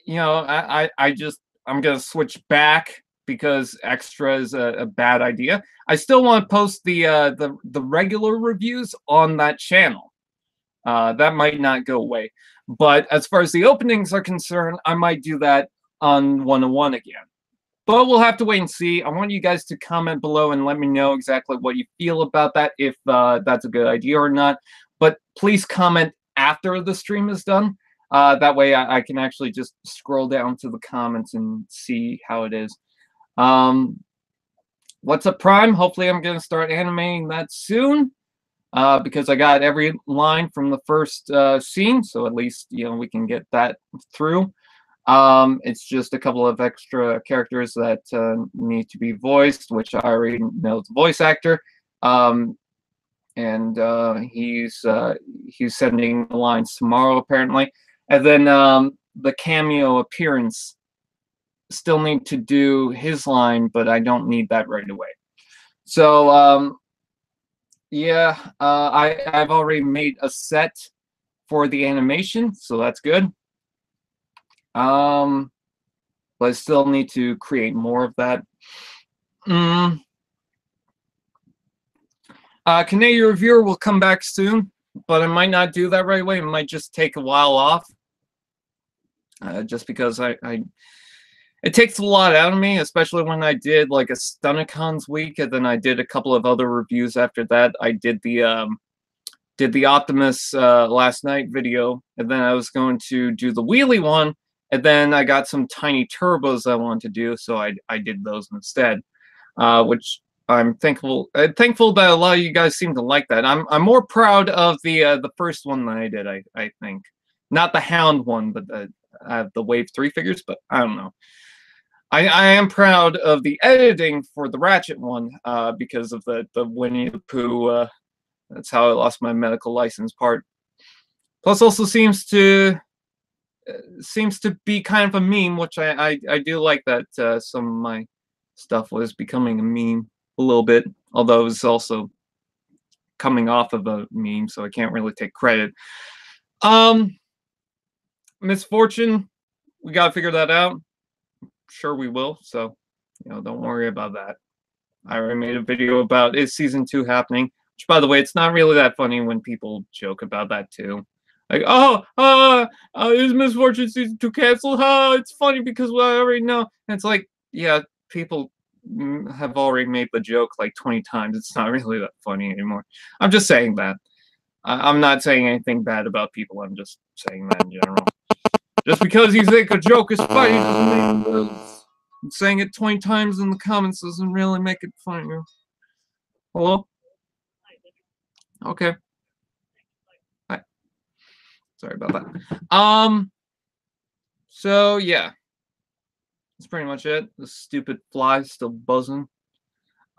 I'm gonna switch back because extra is a bad idea. I still want to post the regular reviews on that channel. That might not go away. But as far as the openings are concerned, I might do that on 101 again. But we'll have to wait and see. I want you guys to comment below and let me know exactly what you feel about that, if that's a good idea or not. But please comment after the stream is done. That way I can actually just scroll down to the comments and see how it is. What's up, Prime? Hopefully I'm going to start animating that soon. because I got every line from the first scene, so at least we can get that through. It's just a couple of extra characters that need to be voiced, which I already know the voice actor. And he's sending the lines tomorrow apparently, and then the cameo appearance still need to do his line, but I don't need that right away. So yeah, I've already made a set for the animation, so that's good. But I still need to create more of that. Canadian Reviewer will come back soon, but I might not do that right away. It might just take a while off, just because it takes a lot out of me, especially when I did like a Stunnicons week, and then I did a couple of other reviews after that. I did the Optimus last night video, and then I was going to do the Wheelie one, and then I got some tiny turbos I wanted to do, so I did those instead, which I'm thankful that a lot of you guys seem to like that. I'm more proud of the first one that I did. I think not the Hound one, but the Wave 3 figures. But I don't know. I am proud of the editing for the Ratchet one because of the Winnie the Pooh. That's how I lost my medical license part. Plus, also seems to be kind of a meme, which I do like that some of my stuff was becoming a meme a little bit, although it was also coming off of a meme, so I can't really take credit. Misfortune, we gotta figure that out. Sure we will, so don't worry about that. I already made a video about is season 2 happening, which by the way, it's not really that funny when people joke about that too. Like, is Misfortune season 2 canceled? It's funny because I already know. And it's like, yeah, people have already made the joke like 20 times. It's not really that funny anymore. I'm just saying that. I'm not saying anything bad about people. I'm just saying that in general. Just because you think a joke is funny doesn't mean saying it 20 times in the comments doesn't really make it funny. Hello? Okay. Hi. Sorry about that. So yeah. That's pretty much it. The stupid fly's still buzzing.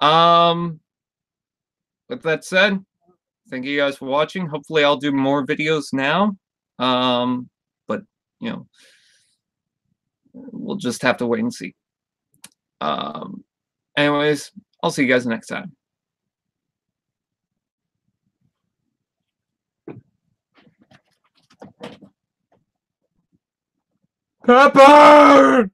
With that said, thank you guys for watching. Hopefully I'll do more videos now. But we'll just have to wait and see. Anyways, I'll see you guys next time. Pepper!